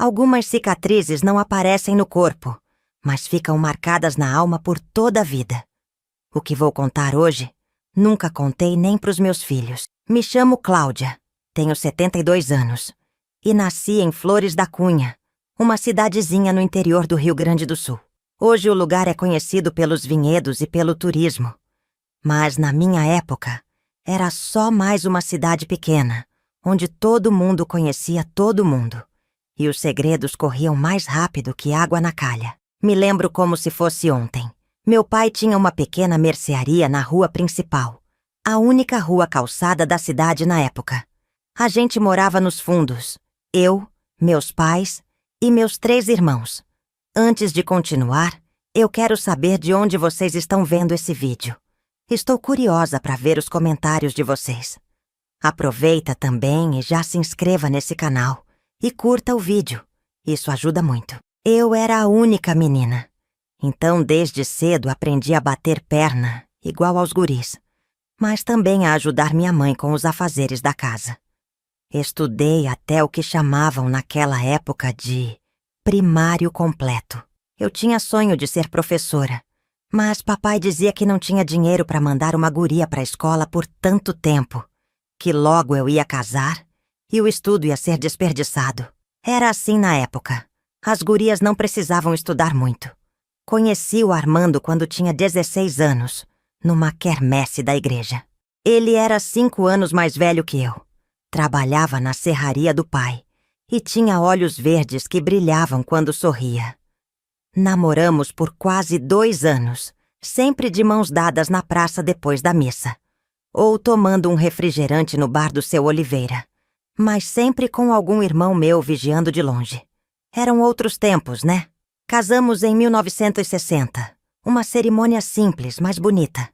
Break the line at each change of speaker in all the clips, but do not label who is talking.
Algumas cicatrizes não aparecem no corpo, mas ficam marcadas na alma por toda a vida. O que vou contar hoje, nunca contei nem pros meus filhos. Me chamo Cláudia, tenho 72 anos e nasci em Flores da Cunha, uma cidadezinha no interior do Rio Grande do Sul. Hoje o lugar é conhecido pelos vinhedos e pelo turismo, mas na minha época era só mais uma cidade pequena, onde todo mundo conhecia todo mundo, e os segredos corriam mais rápido que água na calha. Me lembro como se fosse ontem. Meu pai tinha uma pequena mercearia na rua principal, a única rua calçada da cidade na época. A gente morava nos fundos, eu, meus pais e meus 3 irmãos. Antes de continuar, eu quero saber de onde vocês estão vendo esse vídeo. Estou curiosa para ver os comentários de vocês. Aproveita também e já se inscreva nesse canal e curta o vídeo. Isso ajuda muito. Eu era a única menina. Então, desde cedo, aprendi a bater perna, igual aos guris, mas também a ajudar minha mãe com os afazeres da casa. Estudei até o que chamavam naquela época de primário completo. Eu tinha sonho de ser professora, mas papai dizia que não tinha dinheiro para mandar uma guria para a escola por tanto tempo, que logo eu ia casar e o estudo ia ser desperdiçado. Era assim na época. As gurias não precisavam estudar muito. Conheci o Armando quando tinha 16 anos, numa quermesse da igreja. Ele era 5 anos mais velho que eu. Trabalhava na serraria do pai e tinha olhos verdes que brilhavam quando sorria. Namoramos por quase 2 anos, sempre de mãos dadas na praça depois da missa, ou tomando um refrigerante no bar do seu Oliveira, mas sempre com algum irmão meu vigiando de longe. Eram outros tempos, né? Casamos em 1960, uma cerimônia simples, mas bonita.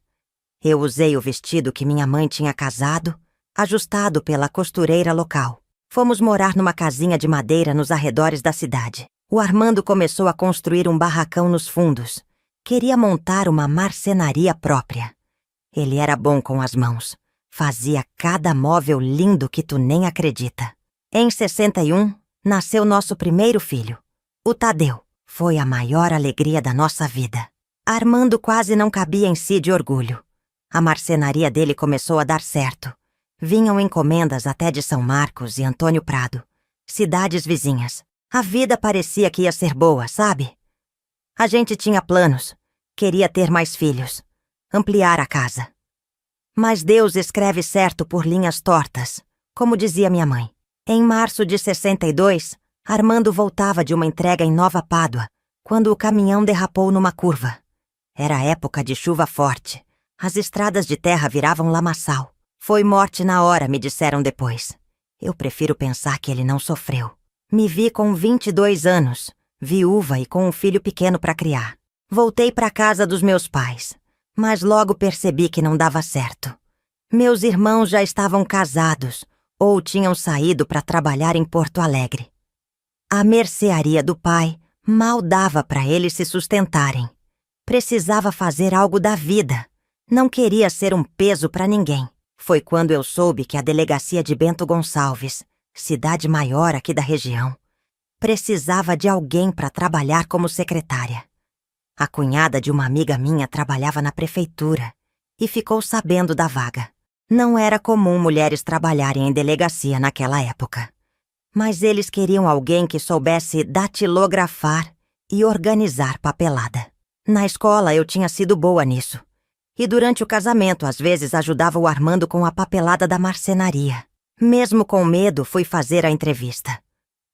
Eu usei o vestido que minha mãe tinha casado, ajustado pela costureira local. Fomos morar numa casinha de madeira nos arredores da cidade. O Armando começou a construir um barracão nos fundos. Queria montar uma marcenaria própria. Ele era bom com as mãos. Fazia cada móvel lindo que tu nem acredita. Em 61, nasceu nosso primeiro filho, o Tadeu. Foi a maior alegria da nossa vida. Armando quase não cabia em si de orgulho. A marcenaria dele começou a dar certo. Vinham encomendas até de São Marcos e Antônio Prado, cidades vizinhas. A vida parecia que ia ser boa, sabe? A gente tinha planos, queria ter mais filhos, ampliar a casa. Mas Deus escreve certo por linhas tortas, como dizia minha mãe. Em março de 62, Armando voltava de uma entrega em Nova Pádua, quando o caminhão derrapou numa curva. Era época de chuva forte. As estradas de terra viravam lamaçal. Foi morte na hora, me disseram depois. Eu prefiro pensar que ele não sofreu. Me vi com 22 anos, viúva e com um filho pequeno para criar. Voltei para casa dos meus pais, mas logo percebi que não dava certo. Meus irmãos já estavam casados ou tinham saído para trabalhar em Porto Alegre. A mercearia do pai mal dava para eles se sustentarem. Precisava fazer algo da vida. Não queria ser um peso para ninguém. Foi quando eu soube que a delegacia de Bento Gonçalves, cidade maior aqui da região, precisava de alguém para trabalhar como secretária. A cunhada de uma amiga minha trabalhava na prefeitura e ficou sabendo da vaga. Não era comum mulheres trabalharem em delegacia naquela época. Mas eles queriam alguém que soubesse datilografar e organizar papelada. Na escola eu tinha sido boa nisso. E durante o casamento, às vezes, ajudava o Armando com a papelada da marcenaria. Mesmo com medo, fui fazer a entrevista.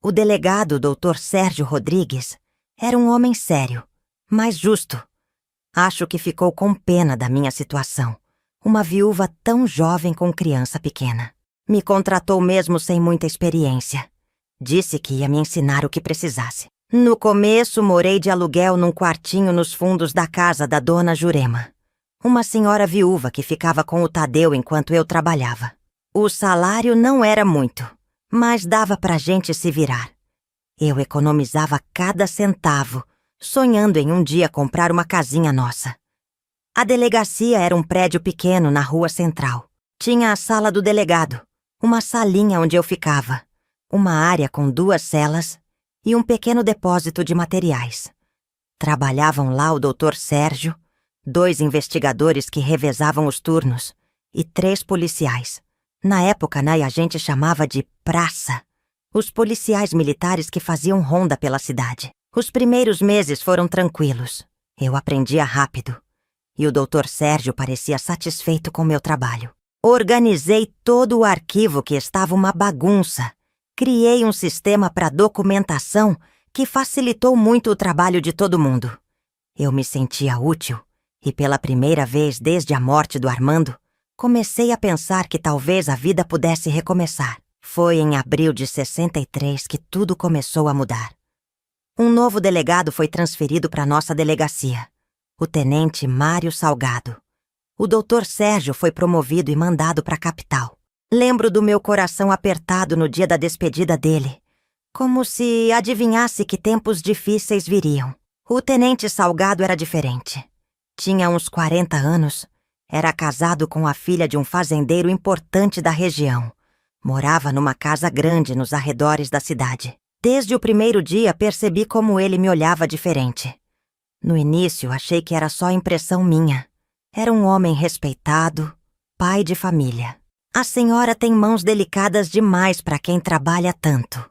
O delegado, Dr. Sérgio Rodrigues, era um homem sério, mas justo. Acho que ficou com pena da minha situação. Uma viúva tão jovem com criança pequena. Me contratou mesmo sem muita experiência. Disse que ia me ensinar o que precisasse. No começo, morei de aluguel num quartinho nos fundos da casa da dona Jurema, uma senhora viúva que ficava com o Tadeu enquanto eu trabalhava. O salário não era muito, mas dava pra gente se virar. Eu economizava cada centavo, sonhando em um dia comprar uma casinha nossa. A delegacia era um prédio pequeno na rua central. Tinha a sala do delegado, uma salinha onde eu ficava, uma área com 2 celas e um pequeno depósito de materiais. Trabalhavam lá o Dr. Sérgio, 2 investigadores que revezavam os turnos e 3 policiais. Na época, a gente chamava de praça. Os policiais militares que faziam ronda pela cidade. Os primeiros meses foram tranquilos. Eu aprendia rápido. E o Dr. Sérgio parecia satisfeito com meu trabalho. Organizei todo o arquivo que estava uma bagunça. Criei um sistema para documentação que facilitou muito o trabalho de todo mundo. Eu me sentia útil e, pela primeira vez desde a morte do Armando, comecei a pensar que talvez a vida pudesse recomeçar. Foi em abril de 63 que tudo começou a mudar. Um novo delegado foi transferido para nossa delegacia, o tenente Mário Salgado. O Dr. Sérgio foi promovido e mandado para a capital. Lembro do meu coração apertado no dia da despedida dele, como se adivinhasse que tempos difíceis viriam. O tenente Salgado era diferente. Tinha uns 40 anos, era casado com a filha de um fazendeiro importante da região. Morava numa casa grande nos arredores da cidade. Desde o primeiro dia percebi como ele me olhava diferente. No início achei que era só impressão minha. Era um homem respeitado, pai de família. A senhora tem mãos delicadas demais para quem trabalha tanto.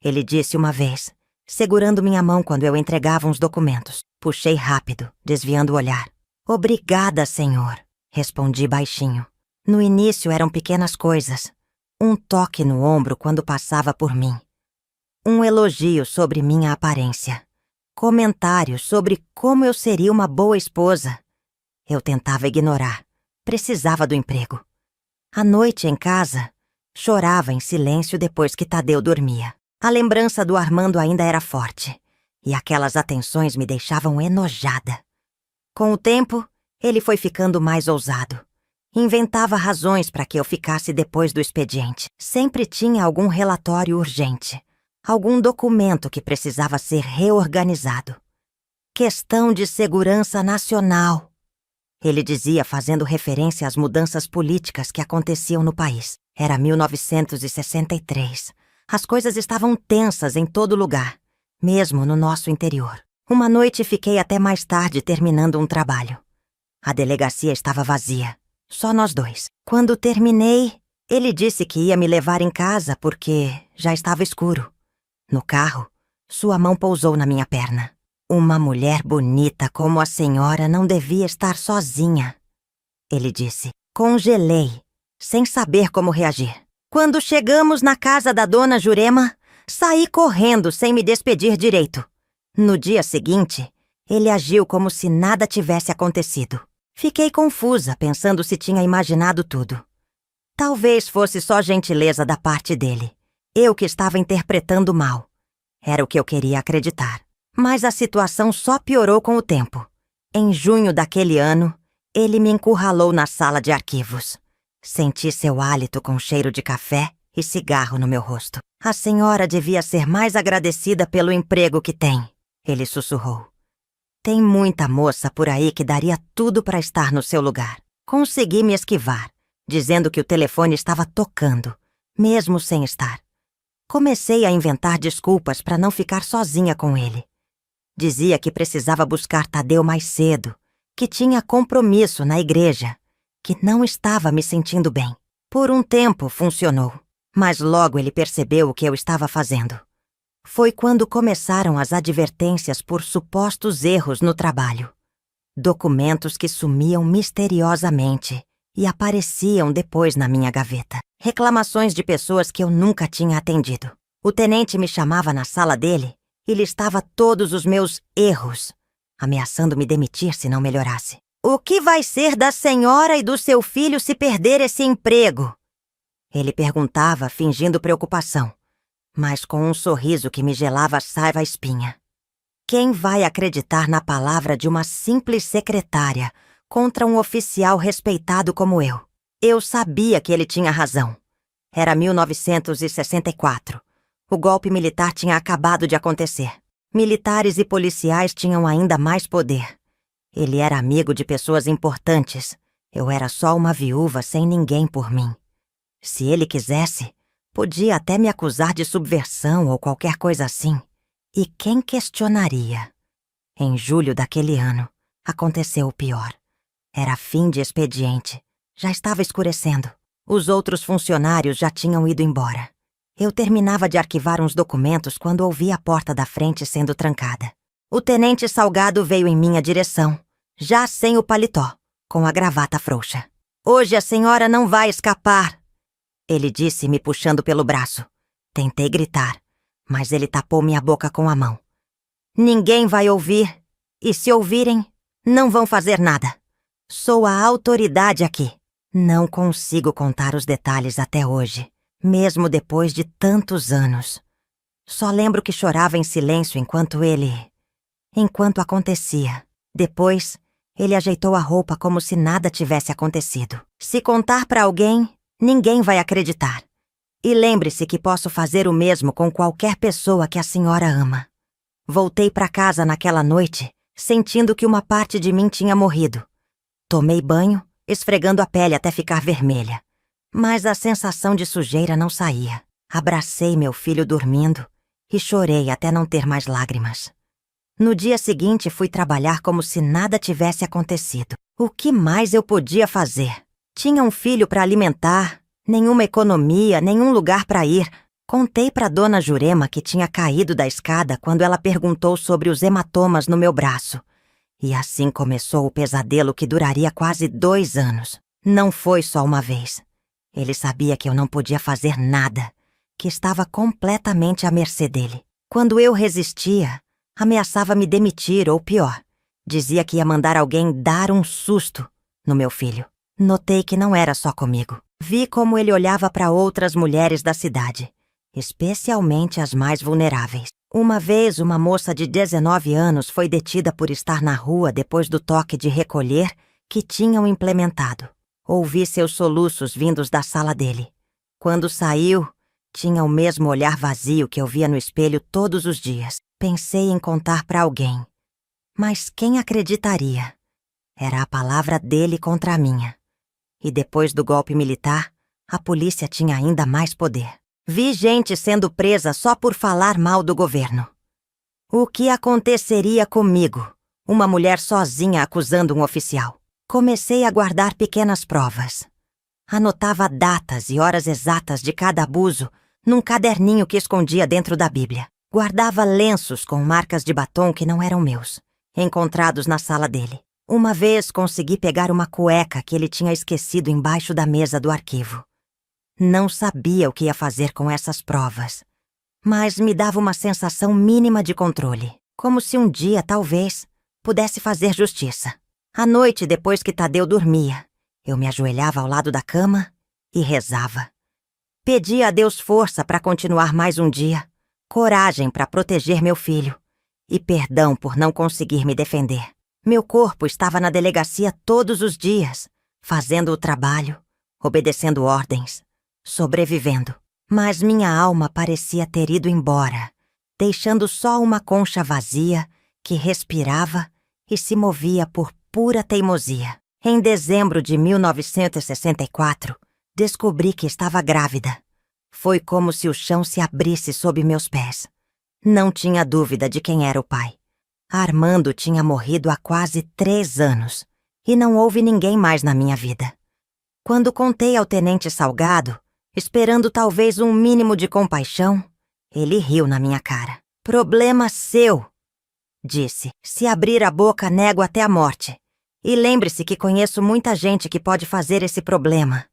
Ele disse uma vez, segurando minha mão quando eu entregava uns documentos. Puxei rápido, desviando o olhar. Obrigada, senhor, respondi baixinho. No início eram pequenas coisas. Um toque no ombro quando passava por mim. Um elogio sobre minha aparência. Comentários sobre como eu seria uma boa esposa. Eu tentava ignorar. Precisava do emprego. À noite em casa, chorava em silêncio depois que Tadeu dormia. A lembrança do Armando ainda era forte, e aquelas atenções me deixavam enojada. Com o tempo, ele foi ficando mais ousado. Inventava razões para que eu ficasse depois do expediente. Sempre tinha algum relatório urgente, algum documento que precisava ser reorganizado. Questão de segurança nacional, ele dizia, fazendo referência às mudanças políticas que aconteciam no país. Era 1963. As coisas estavam tensas em todo lugar, mesmo no nosso interior. Uma noite fiquei até mais tarde terminando um trabalho. A delegacia estava vazia, só nós 2. Quando terminei, ele disse que ia me levar em casa porque já estava escuro. No carro, sua mão pousou na minha perna. Uma mulher bonita como a senhora não devia estar sozinha, ele disse. Congelei, sem saber como reagir. Quando chegamos na casa da dona Jurema, saí correndo sem me despedir direito. No dia seguinte, ele agiu como se nada tivesse acontecido. Fiquei confusa, pensando se tinha imaginado tudo. Talvez fosse só gentileza da parte dele. Eu que estava interpretando mal. Era o que eu queria acreditar. Mas a situação só piorou com o tempo. Em junho daquele ano, ele me encurralou na sala de arquivos. Senti seu hálito com cheiro de café e cigarro no meu rosto. A senhora devia ser mais agradecida pelo emprego que tem, ele sussurrou. Tem muita moça por aí que daria tudo para estar no seu lugar. Consegui me esquivar, dizendo que o telefone estava tocando, mesmo sem estar. Comecei a inventar desculpas para não ficar sozinha com ele. Dizia que precisava buscar Tadeu mais cedo, que tinha compromisso na igreja, que não estava me sentindo bem. Por um tempo funcionou, mas logo ele percebeu o que eu estava fazendo. Foi quando começaram as advertências por supostos erros no trabalho. Documentos que sumiam misteriosamente e apareciam depois na minha gaveta. Reclamações de pessoas que eu nunca tinha atendido. O tenente me chamava na sala dele e listava todos os meus erros, ameaçando me demitir se não melhorasse. O que vai ser da senhora e do seu filho se perder esse emprego? Ele perguntava, fingindo preocupação, mas com um sorriso que me gelava a saiva à espinha. Quem vai acreditar na palavra de uma simples secretária contra um oficial respeitado como eu? Eu sabia que ele tinha razão. Era 1964. O golpe militar tinha acabado de acontecer. Militares e policiais tinham ainda mais poder. Ele era amigo de pessoas importantes. Eu era só uma viúva sem ninguém por mim. Se ele quisesse, podia até me acusar de subversão ou qualquer coisa assim. E quem questionaria? Em julho daquele ano, aconteceu o pior. Era fim de expediente. Já estava escurecendo. Os outros funcionários já tinham ido embora. Eu terminava de arquivar uns documentos quando ouvi a porta da frente sendo trancada. O tenente Salgado veio em minha direção, já sem o paletó, com a gravata frouxa. "Hoje a senhora não vai escapar", ele disse, me puxando pelo braço. Tentei gritar, mas ele tapou minha boca com a mão. "Ninguém vai ouvir, e se ouvirem, não vão fazer nada. Sou a autoridade aqui." Não consigo contar os detalhes até hoje, mesmo depois de tantos anos. Só lembro que chorava em silêncio enquanto acontecia. Depois, ele ajeitou a roupa como se nada tivesse acontecido. "Se contar pra alguém, ninguém vai acreditar. E lembre-se que posso fazer o mesmo com qualquer pessoa que a senhora ama." Voltei pra casa naquela noite, sentindo que uma parte de mim tinha morrido. Tomei banho, esfregando a pele até ficar vermelha. Mas a sensação de sujeira não saía. Abracei meu filho dormindo e chorei até não ter mais lágrimas. No dia seguinte, fui trabalhar como se nada tivesse acontecido. O que mais eu podia fazer? Tinha um filho para alimentar, nenhuma economia, nenhum lugar para ir. Contei para Dona Jurema que tinha caído da escada quando ela perguntou sobre os hematomas no meu braço. E assim começou o pesadelo que duraria quase 2 anos. Não foi só uma vez. Ele sabia que eu não podia fazer nada, que estava completamente à mercê dele. Quando eu resistia, ameaçava me demitir ou pior, dizia que ia mandar alguém dar um susto no meu filho. Notei que não era só comigo. Vi como ele olhava para outras mulheres da cidade, especialmente as mais vulneráveis. Uma vez, uma moça de 19 anos foi detida por estar na rua depois do toque de recolher que tinham implementado. Ouvi seus soluços vindos da sala dele. Quando saiu, tinha o mesmo olhar vazio que eu via no espelho todos os dias. Pensei em contar para alguém. Mas quem acreditaria? Era a palavra dele contra a minha. E depois do golpe militar, a polícia tinha ainda mais poder. Vi gente sendo presa só por falar mal do governo. O que aconteceria comigo, uma mulher sozinha acusando um oficial? Comecei a guardar pequenas provas. Anotava datas e horas exatas de cada abuso num caderninho que escondia dentro da Bíblia. Guardava lenços com marcas de batom que não eram meus, encontrados na sala dele. Uma vez consegui pegar uma cueca que ele tinha esquecido embaixo da mesa do arquivo. Não sabia o que ia fazer com essas provas, mas me dava uma sensação mínima de controle, como se um dia, talvez, pudesse fazer justiça. À noite, depois que Tadeu dormia, eu me ajoelhava ao lado da cama e rezava. Pedia a Deus força para continuar mais um dia, coragem para proteger meu filho e perdão por não conseguir me defender. Meu corpo estava na delegacia todos os dias, fazendo o trabalho, obedecendo ordens, sobrevivendo. Mas minha alma parecia ter ido embora, deixando só uma concha vazia que respirava e se movia por pura teimosia. Em dezembro de 1964, descobri que estava grávida. Foi como se o chão se abrisse sob meus pés. Não tinha dúvida de quem era o pai. Armando tinha morrido há quase 3 anos e não houve ninguém mais na minha vida. Quando contei ao tenente Salgado, esperando talvez um mínimo de compaixão, ele riu na minha cara. "Problema seu", disse. "Se abrir a boca, nego até a morte. E lembre-se que conheço muita gente que pode fazer esse problema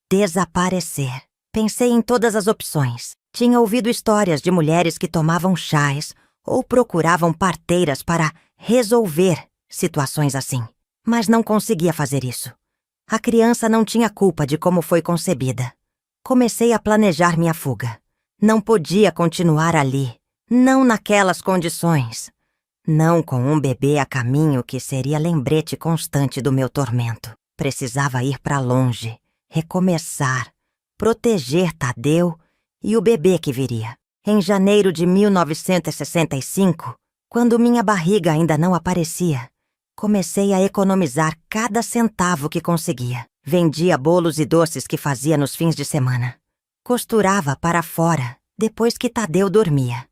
desaparecer." Pensei em todas as opções. Tinha ouvido histórias de mulheres que tomavam chás ou procuravam parteiras para resolver situações assim. Mas não conseguia fazer isso. A criança não tinha culpa de como foi concebida. Comecei a planejar minha fuga. Não podia continuar ali, não naquelas condições. Não com um bebê a caminho que seria lembrete constante do meu tormento. Precisava ir para longe, recomeçar, proteger Tadeu e o bebê que viria. Em janeiro de 1965, quando minha barriga ainda não aparecia, comecei a economizar cada centavo que conseguia. Vendia bolos e doces que fazia nos fins de semana. Costurava para fora, depois que Tadeu dormia.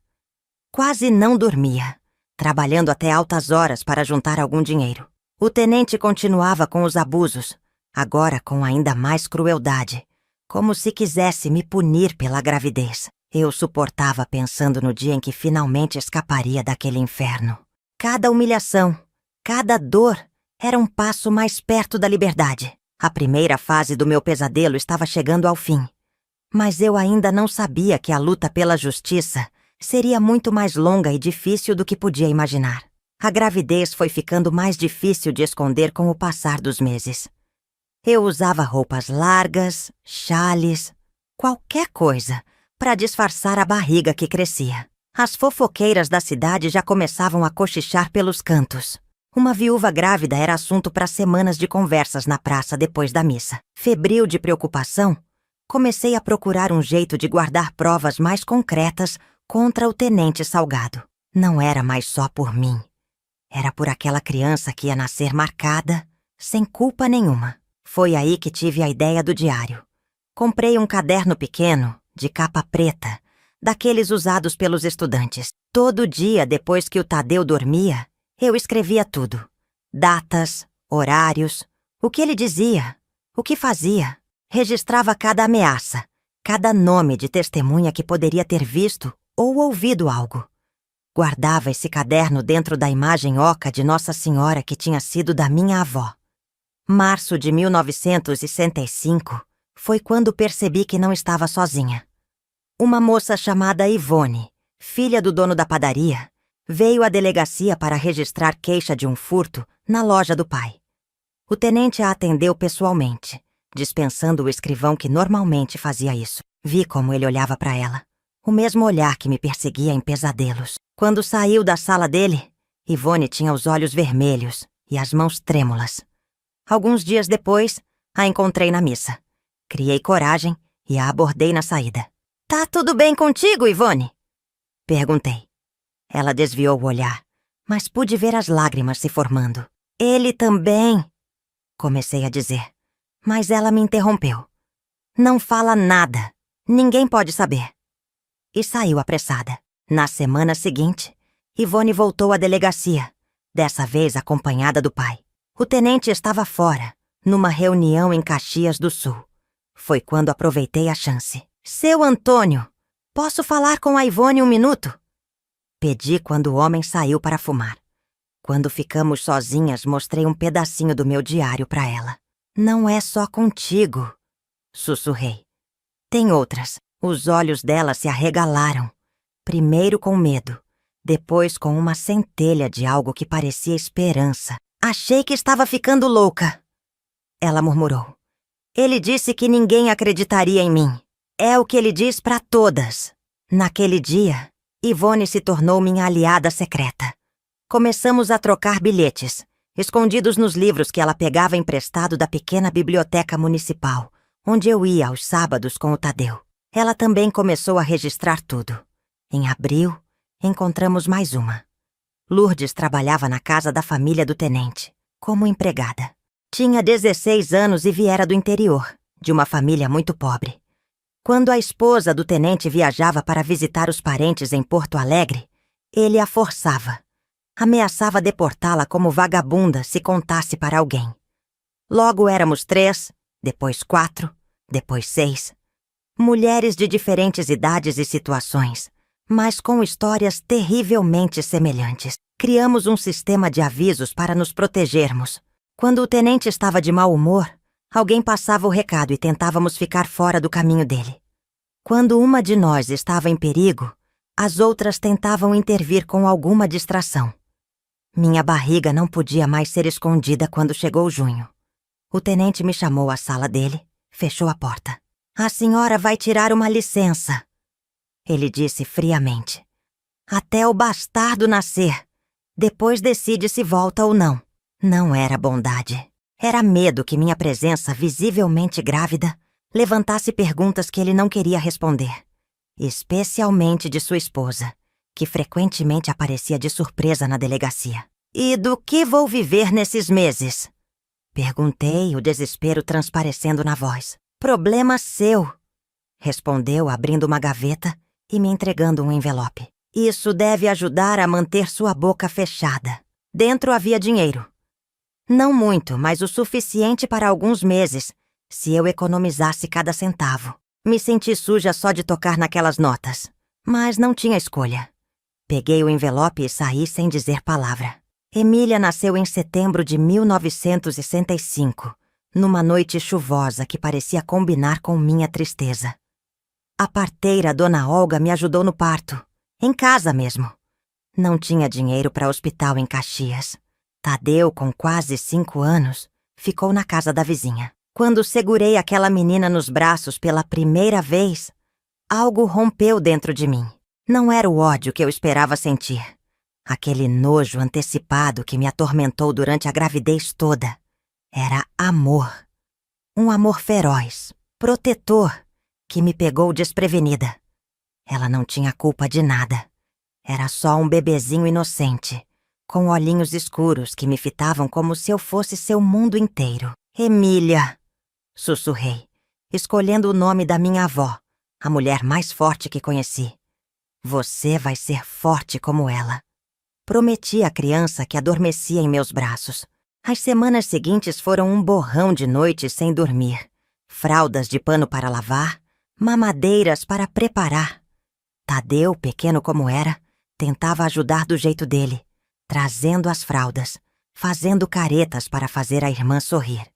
Quase não dormia, trabalhando até altas horas para juntar algum dinheiro. O tenente continuava com os abusos, agora com ainda mais crueldade, como se quisesse me punir pela gravidez. Eu suportava pensando no dia em que finalmente escaparia daquele inferno. Cada humilhação, cada dor era um passo mais perto da liberdade. A primeira fase do meu pesadelo estava chegando ao fim. Mas eu ainda não sabia que a luta pela justiça seria muito mais longa e difícil do que podia imaginar. A gravidez foi ficando mais difícil de esconder com o passar dos meses. Eu usava roupas largas, xales, qualquer coisa para disfarçar a barriga que crescia. As fofoqueiras da cidade já começavam a cochichar pelos cantos. Uma viúva grávida era assunto para semanas de conversas na praça depois da missa. Febril de preocupação, comecei a procurar um jeito de guardar provas mais concretas contra o tenente Salgado. Não era mais só por mim. Era por aquela criança que ia nascer marcada, sem culpa nenhuma. Foi aí que tive a ideia do diário. Comprei um caderno pequeno, de capa preta, daqueles usados pelos estudantes. Todo dia, depois que o Tadeu dormia, eu escrevia tudo. Datas, horários, o que ele dizia, o que fazia. Registrava cada ameaça, cada nome de testemunha que poderia ter visto ou ouvido algo. Guardava esse caderno dentro da imagem oca de Nossa Senhora que tinha sido da minha avó. Março de 1965 foi quando percebi que não estava sozinha. Uma moça chamada Ivone, filha do dono da padaria, veio à delegacia para registrar queixa de um furto na loja do pai. O tenente a atendeu pessoalmente, dispensando o escrivão que normalmente fazia isso. Vi como ele olhava para ela, o mesmo olhar que me perseguia em pesadelos. Quando saiu da sala dele, Ivone tinha os olhos vermelhos e as mãos trêmulas. Alguns dias depois, a encontrei na missa. Criei coragem e a abordei na saída. "Tá tudo bem contigo, Ivone?" Perguntei. Ela desviou o olhar, mas pude ver as lágrimas se formando. "Ele também", comecei a dizer, mas ela me interrompeu. "Não fala nada. Ninguém pode saber." E saiu apressada. Na semana seguinte, Ivone voltou à delegacia, dessa vez acompanhada do pai. O tenente estava fora, numa reunião em Caxias do Sul. Foi quando aproveitei a chance. "Seu Antônio, posso falar com a Ivone um minuto?" Pedi quando o homem saiu para fumar. Quando ficamos sozinhas, mostrei um pedacinho do meu diário para ela. "Não é só contigo", sussurrei. "Tem outras." Os olhos dela se arregalaram. Primeiro com medo, depois com uma centelha de algo que parecia esperança. "Achei que estava ficando louca", ela murmurou. "Ele disse que ninguém acreditaria em mim. É o que ele diz para todas." Naquele dia, Ivone se tornou minha aliada secreta. Começamos a trocar bilhetes, escondidos nos livros que ela pegava emprestado da pequena biblioteca municipal, onde eu ia aos sábados com o Tadeu. Ela também começou a registrar tudo. Em abril, encontramos mais uma. Lourdes trabalhava na casa da família do tenente, como empregada. Tinha 16 anos e viera do interior, de uma família muito pobre. Quando a esposa do tenente viajava para visitar os parentes em Porto Alegre, ele a forçava. Ameaçava deportá-la como vagabunda se contasse para alguém. Logo éramos 3, depois 4, depois 6. Mulheres de diferentes idades e situações, mas com histórias terrivelmente semelhantes. Criamos um sistema de avisos para nos protegermos. Quando o tenente estava de mau humor, alguém passava o recado e tentávamos ficar fora do caminho dele. Quando uma de nós estava em perigo, as outras tentavam intervir com alguma distração. Minha barriga não podia mais ser escondida quando chegou junho. O tenente me chamou à sala dele, fechou a porta. "A senhora vai tirar uma licença", ele disse friamente. "Até o bastardo nascer. Depois decide se volta ou não." Não era bondade. Era medo que minha presença, visivelmente grávida, levantasse perguntas que ele não queria responder. Especialmente de sua esposa, que frequentemente aparecia de surpresa na delegacia. "E do que vou viver nesses meses?" Perguntei, o desespero transparecendo na voz. "Problema seu", respondeu, abrindo uma gaveta e me entregando um envelope. Isso deve ajudar a manter sua boca fechada. Dentro havia dinheiro. Não muito, mas o suficiente para alguns meses, se eu economizasse cada centavo. Me senti suja só de tocar naquelas notas, mas não tinha escolha. Peguei o envelope e saí sem dizer palavra. Emília nasceu em setembro de 1965, numa noite chuvosa que parecia combinar com minha tristeza. A parteira, Dona Olga, me ajudou no parto, em casa mesmo. Não tinha dinheiro para hospital em Caxias. Tadeu, com quase 5 anos, ficou na casa da vizinha. Quando segurei aquela menina nos braços pela primeira vez, algo rompeu dentro de mim. Não era o ódio que eu esperava sentir. Aquele nojo antecipado que me atormentou durante a gravidez toda. Era amor. Um amor feroz, protetor, que me pegou desprevenida. Ela não tinha culpa de nada. Era só um bebezinho inocente, com olhinhos escuros que me fitavam como se eu fosse seu mundo inteiro. Emília! Sussurrei, escolhendo o nome da minha avó, a mulher mais forte que conheci. Você vai ser forte como ela. Prometi à criança que adormecia em meus braços. As semanas seguintes foram um borrão de noites sem dormir. Fraldas de pano para lavar, mamadeiras para preparar. Tadeu, pequeno como era, tentava ajudar do jeito dele, trazendo as fraldas, fazendo caretas para fazer a irmã sorrir.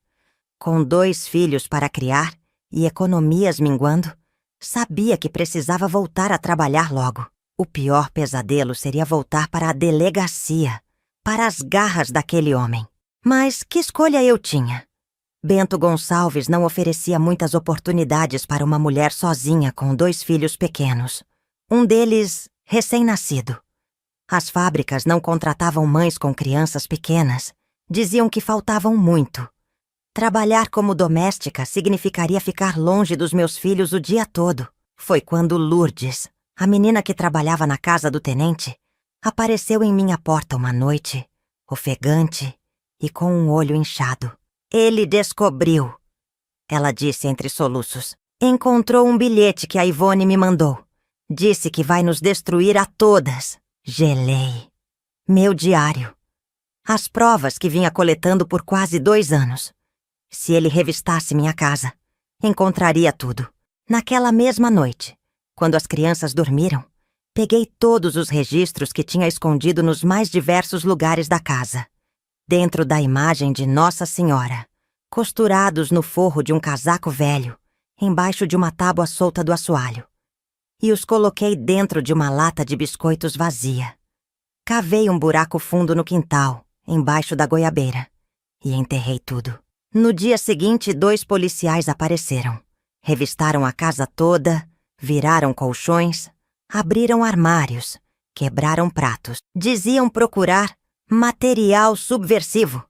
Com 2 filhos para criar e economias minguando, sabia que precisava voltar a trabalhar logo. O pior pesadelo seria voltar para a delegacia, para as garras daquele homem. Mas que escolha eu tinha? Bento Gonçalves não oferecia muitas oportunidades para uma mulher sozinha com 2 filhos pequenos. Um deles, recém-nascido. As fábricas não contratavam mães com crianças pequenas. Diziam que faltavam muito. Trabalhar como doméstica significaria ficar longe dos meus filhos o dia todo. Foi quando Lourdes, a menina que trabalhava na casa do tenente, apareceu em minha porta uma noite, ofegante e com um olho inchado. Ele descobriu, ela disse entre soluços. Encontrou um bilhete que a Ivone me mandou. Disse que vai nos destruir a todas. Gelei. Meu diário. As provas que vinha coletando por quase 2 anos. Se ele revistasse minha casa, encontraria tudo. Naquela mesma noite, quando as crianças dormiram, peguei todos os registros que tinha escondido nos mais diversos lugares da casa. Dentro da imagem de Nossa Senhora, costurados no forro de um casaco velho, embaixo de uma tábua solta do assoalho. E os coloquei dentro de uma lata de biscoitos vazia. Cavei um buraco fundo no quintal, embaixo da goiabeira, e enterrei tudo. No dia seguinte, 2 policiais apareceram. Revistaram a casa toda, viraram colchões, abriram armários, quebraram pratos. Diziam procurar material subversivo,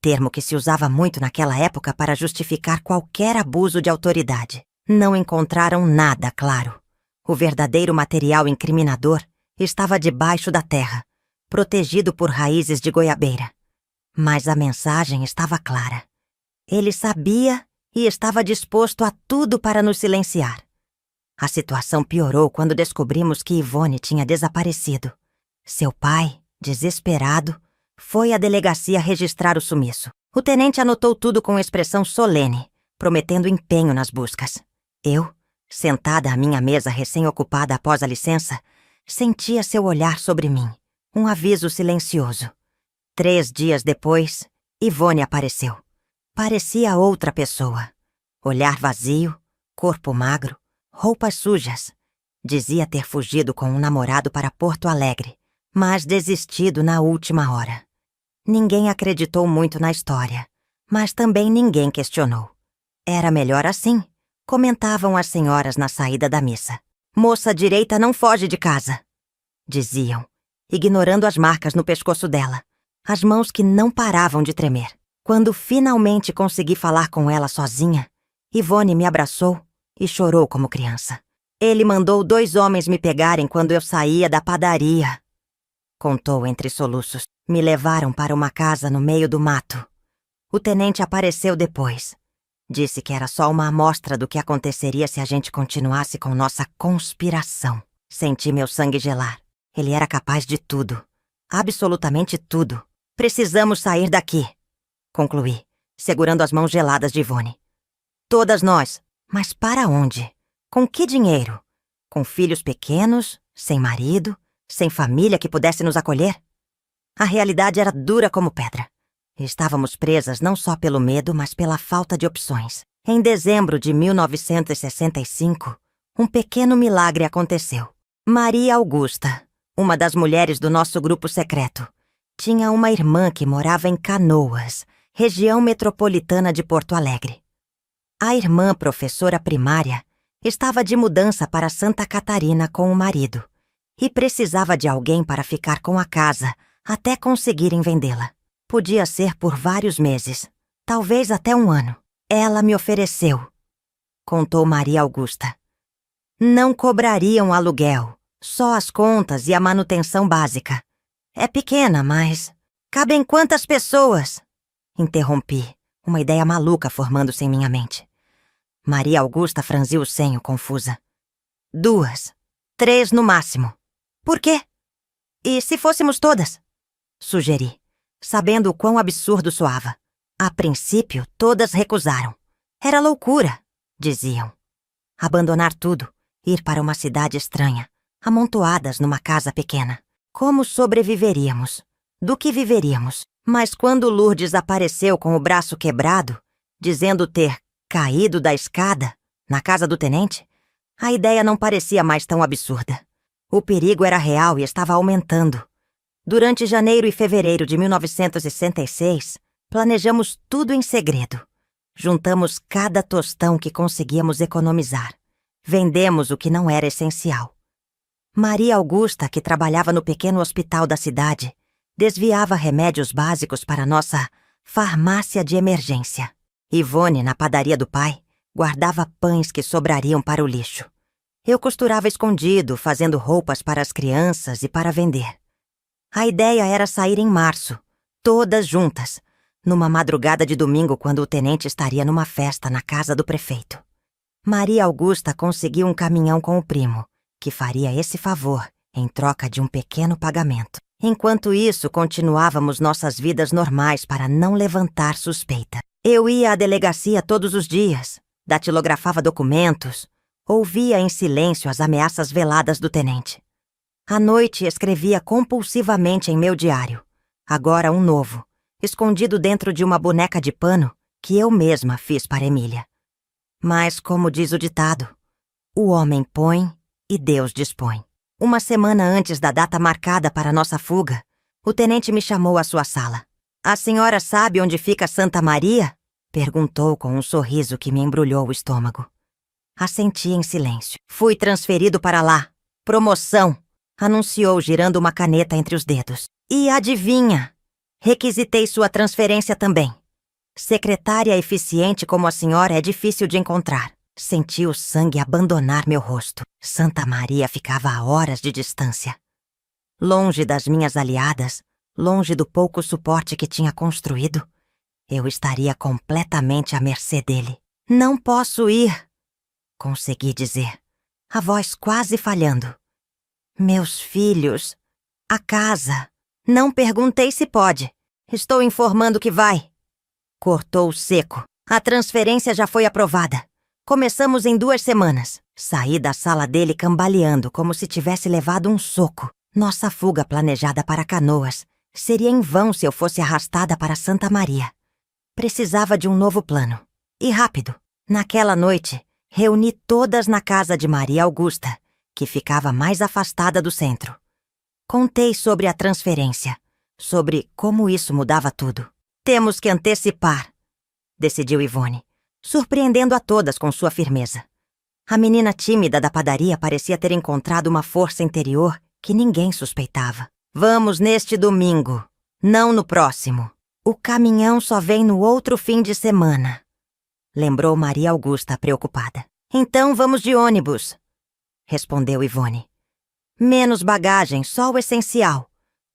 termo que se usava muito naquela época para justificar qualquer abuso de autoridade. Não encontraram nada, claro. O verdadeiro material incriminador estava debaixo da terra, protegido por raízes de goiabeira. Mas a mensagem estava clara. Ele sabia e estava disposto a tudo para nos silenciar. A situação piorou quando descobrimos que Ivone tinha desaparecido. Seu pai, desesperado, foi à delegacia registrar o sumiço. O tenente anotou tudo com expressão solene, prometendo empenho nas buscas. Eu, sentada à minha mesa recém-ocupada após a licença, sentia seu olhar sobre mim, um aviso silencioso. 3 dias depois, Ivone apareceu. Parecia outra pessoa. Olhar vazio, corpo magro, roupas sujas. Dizia ter fugido com um namorado para Porto Alegre, mas desistido na última hora. Ninguém acreditou muito na história, mas também ninguém questionou. Era melhor assim, comentavam as senhoras na saída da missa. Moça direita não foge de casa, diziam, ignorando as marcas no pescoço dela, as mãos que não paravam de tremer. Quando finalmente consegui falar com ela sozinha, Ivone me abraçou e chorou como criança. Ele mandou 2 homens me pegarem quando eu saía da padaria, contou entre soluços. Me levaram para uma casa no meio do mato. O tenente apareceu depois. Disse que era só uma amostra do que aconteceria se a gente continuasse com nossa conspiração. Senti meu sangue gelar. Ele era capaz de tudo. Absolutamente tudo. Precisamos sair daqui, concluí, segurando as mãos geladas de Yvonne. Todas nós. Mas para onde? Com que dinheiro? Com filhos pequenos, sem marido, sem família que pudesse nos acolher? A realidade era dura como pedra. Estávamos presas não só pelo medo, mas pela falta de opções. Em dezembro de 1965, um pequeno milagre aconteceu. Maria Augusta, uma das mulheres do nosso grupo secreto, tinha uma irmã que morava em Canoas, região metropolitana de Porto Alegre. A irmã, professora primária, estava de mudança para Santa Catarina com o marido e precisava de alguém para ficar com a casa até conseguirem vendê-la. Podia ser por vários meses, talvez até um ano. Ela me ofereceu, contou Maria Augusta. Não cobrariam aluguel, só as contas e a manutenção básica. É pequena, mas... Cabem quantas pessoas? Interrompi, uma ideia maluca formando-se em minha mente. Maria Augusta franziu o senho, confusa. 2, 3 no máximo. Por quê? E se fôssemos todas? Sugeri, sabendo o quão absurdo soava. A princípio, todas recusaram. Era loucura, diziam. Abandonar tudo, ir para uma cidade estranha, amontoadas numa casa pequena. Como sobreviveríamos? Do que viveríamos? Mas quando Lourdes apareceu com o braço quebrado, dizendo ter caído da escada na casa do tenente, a ideia não parecia mais tão absurda. O perigo era real e estava aumentando. Durante janeiro e fevereiro de 1966, planejamos tudo em segredo. Juntamos cada tostão que conseguíamos economizar. Vendemos o que não era essencial. Maria Augusta, que trabalhava no pequeno hospital da cidade, desviava remédios básicos para nossa farmácia de emergência. Yvonne, na padaria do pai, guardava pães que sobrariam para o lixo. Eu costurava escondido, fazendo roupas para as crianças e para vender. A ideia era sair em março, todas juntas, numa madrugada de domingo quando o tenente estaria numa festa na casa do prefeito. Maria Augusta conseguiu um caminhão com o primo, que faria esse favor em troca de um pequeno pagamento. Enquanto isso, continuávamos nossas vidas normais para não levantar suspeita. Eu ia à delegacia todos os dias, datilografava documentos, ouvia em silêncio as ameaças veladas do tenente. À noite, escrevia compulsivamente em meu diário, agora um novo, escondido dentro de uma boneca de pano que eu mesma fiz para Emília. Mas, como diz o ditado, o homem põe e Deus dispõe. Uma semana antes da data marcada para nossa fuga, o tenente me chamou à sua sala. A senhora sabe onde fica Santa Maria? Perguntou com um sorriso que me embrulhou o estômago. Assenti em silêncio. Fui transferido para lá. Promoção, anunciou girando uma caneta entre os dedos. E adivinha? Requisitei sua transferência também. Secretária eficiente como a senhora é difícil de encontrar. Senti o sangue abandonar meu rosto. Santa Maria ficava a horas de distância. Longe das minhas aliadas, longe do pouco suporte que tinha construído, eu estaria completamente à mercê dele. Não posso ir, consegui dizer, a voz quase falhando. Meus filhos, a casa. Não perguntei se pode. Estou informando que vai. Cortou seco. A transferência já foi aprovada. Começamos em 2 semanas. Saí da sala dele cambaleando como se tivesse levado um soco. Nossa fuga planejada para Canoas seria em vão se eu fosse arrastada para Santa Maria. Precisava de um novo plano. E rápido. Naquela noite, reuni todas na casa de Maria Augusta, que ficava mais afastada do centro. Contei sobre a transferência, sobre como isso mudava tudo. Temos que antecipar, decidiu Yvonne, surpreendendo a todas com sua firmeza. A menina tímida da padaria parecia ter encontrado uma força interior que ninguém suspeitava. Vamos neste domingo, não no próximo. O caminhão só vem no outro fim de semana, lembrou Maria Augusta preocupada. Então vamos de ônibus, respondeu Yvonne. Menos bagagem, só o essencial.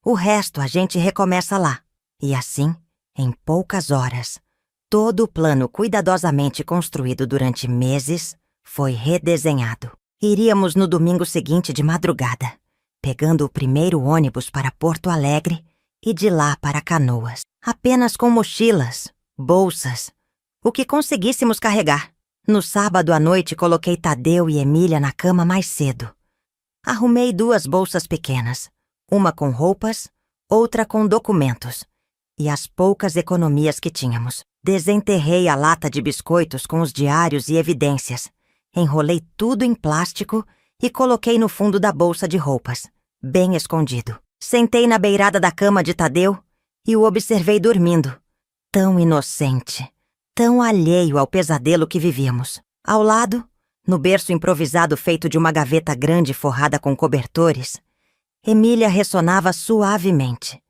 O resto a gente recomeça lá. E assim, em poucas horas, todo o plano cuidadosamente construído durante meses foi redesenhado. Iríamos no domingo seguinte de madrugada. pegando o primeiro ônibus para Porto Alegre e de lá para Canoas, apenas com mochilas, bolsas, o que conseguíssemos carregar. No sábado à noite coloquei Tadeu e Emília na cama mais cedo. Arrumei 2 bolsas pequenas, uma com roupas, outra com documentos, e as poucas economias que tínhamos. Desenterrei a lata de biscoitos com os diários e evidências, enrolei tudo em plástico e coloquei no fundo da bolsa de roupas, bem escondido. Sentei na beirada da cama de Tadeu e o observei dormindo, tão inocente, tão alheio ao pesadelo que vivíamos. Ao lado, no berço improvisado feito de uma gaveta grande forrada com cobertores, Emília ressonava suavemente.